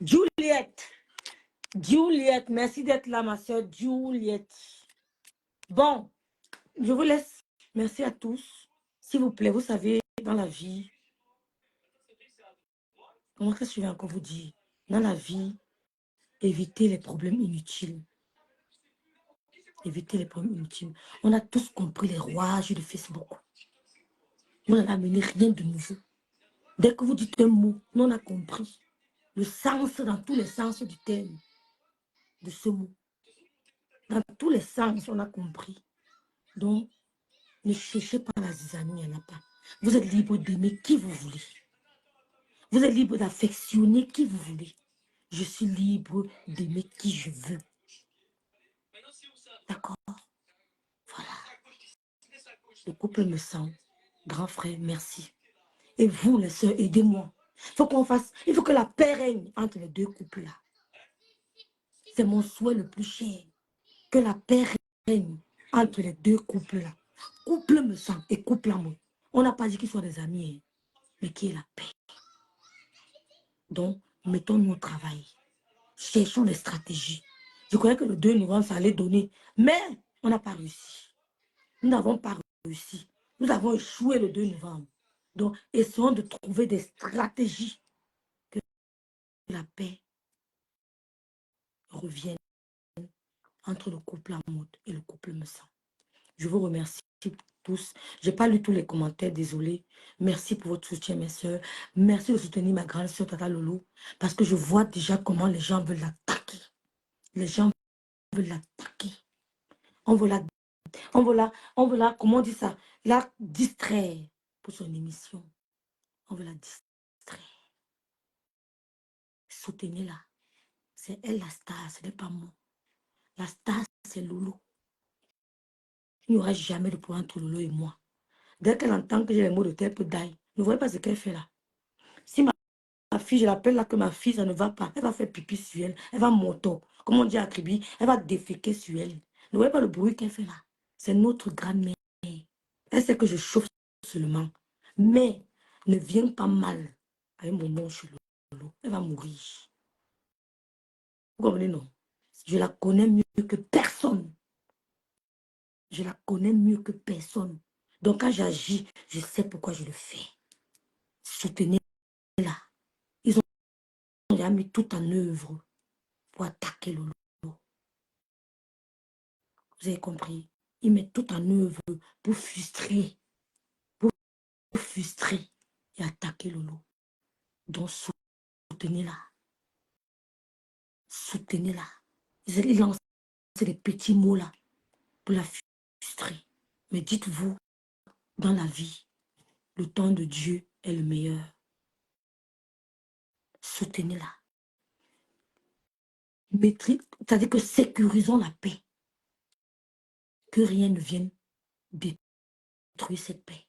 Juliette. Juliette, merci d'être là, ma soeur Juliette. Bon, je vous laisse. Merci à tous. S'il vous plaît, vous savez, dans la vie, comment est-ce que je vais encore vous dire? Dans la vie, évitez les problèmes inutiles. Évitez les problèmes inutiles. On a tous compris les rouages de Facebook. Nous n'avons amené rien de nouveau. Dès que vous dites un mot, nous on a compris le sens dans tous les sens du terme de ce mot. Dans tous les sens, on a compris. Donc, ne cherchez pas la zizanie, il n'y en a pas. Vous êtes libre d'aimer qui vous voulez. Vous êtes libre d'affectionner qui vous voulez. Je suis libre d'aimer qui je veux. D'accord? Voilà. Le couple me sent. Grand frère, merci. Et vous, les sœurs, aidez-moi. Il faut que la paix règne entre les deux couples-là. C'est mon souhait le plus cher. Que la paix règne entre les deux couples-là. Couple me sent et couple amour. On n'a pas dit qu'ils soient des amis, hein, mais qu'il y ait la paix. Donc, mettons-nous au travail. Cherchons des stratégies. Je croyais que le 2 novembre, ça allait donner. Mais on n'a pas réussi. Nous n'avons pas réussi. Nous avons échoué le 2 novembre. Donc, essayons de trouver des stratégies que la paix revienne entre le couple amour et le couple me sent. Je vous remercie tous. Je n'ai pas lu tous les commentaires, désolé. Merci pour votre soutien, mes soeurs. Merci de soutenir ma grande soeur Tata Lolo. Parce que je vois déjà comment les gens veulent l'attaquer. Les gens veulent l'attaquer. On veut la, comment on dit ça? La distraire pour son émission. On veut la distraire. Soutenez-la. C'est elle la star, ce n'est pas moi. La star, c'est Lolo. Il n'y aura jamais de point entre Lolo et moi. Dès qu'elle entend que j'ai les mots de tête, peut die. Ne voyez pas ce qu'elle fait là. Si ma fille, je l'appelle là que ma fille, ça ne va pas. Elle va faire pipi sur elle. Elle va monter. Comme on dit à Kribi, elle va déféquer sur elle. Ne voyez pas le bruit qu'elle fait là. C'est notre grand-mère. Elle sait que je chauffe seulement. Mais ne viens pas mal avec mon nom chez Lolo. Elle va mourir. Vous comprenez, non? Je la connais mieux que personne. Je la connais mieux que personne. Donc quand j'agis, je sais pourquoi je le fais. Soutenez-la. Ils ont déjà mis tout en œuvre pour attaquer Lolo. Vous avez compris? Ils mettent tout en œuvre pour frustrer. Pour frustrer et attaquer Lolo. Donc soutenez-la. Soutenez-la. Ils lancent des petits mots là pour la frustrer. Mais dites-vous, dans la vie, le temps de Dieu est le meilleur. Soutenez-la. maîtrise, c'est-à-dire que sécurisons la paix. Que rien ne vienne détruire cette paix.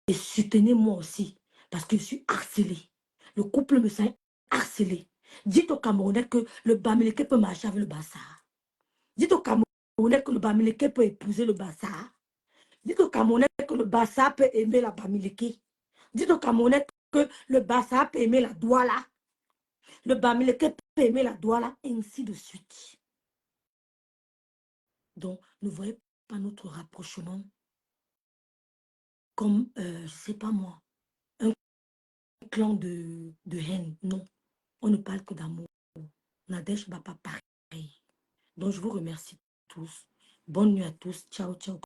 Et soutenez-moi aussi, parce que je suis harcelée. Le couple me sent harcelé. Dites aux Camerounais que le Bamileke peut marcher avec le Bassar. Dites aux Camerounais que le Bamileke peut épouser le Bassar. Dites aux Camerounais que le Bassar peut aimer la Bamileke. Dites aux Camerounais que le Bassar peut aimer la Douala. Le Bamileke peut aimer la Douala, et ainsi de suite. Donc, ne voyez pas notre rapprochement comme, je ne sais pas moi, un clan de haine. Non, on ne parle que d'amour. Nadège va pas pareil. Donc, je vous remercie tous. Bonne nuit à tous. Ciao, ciao.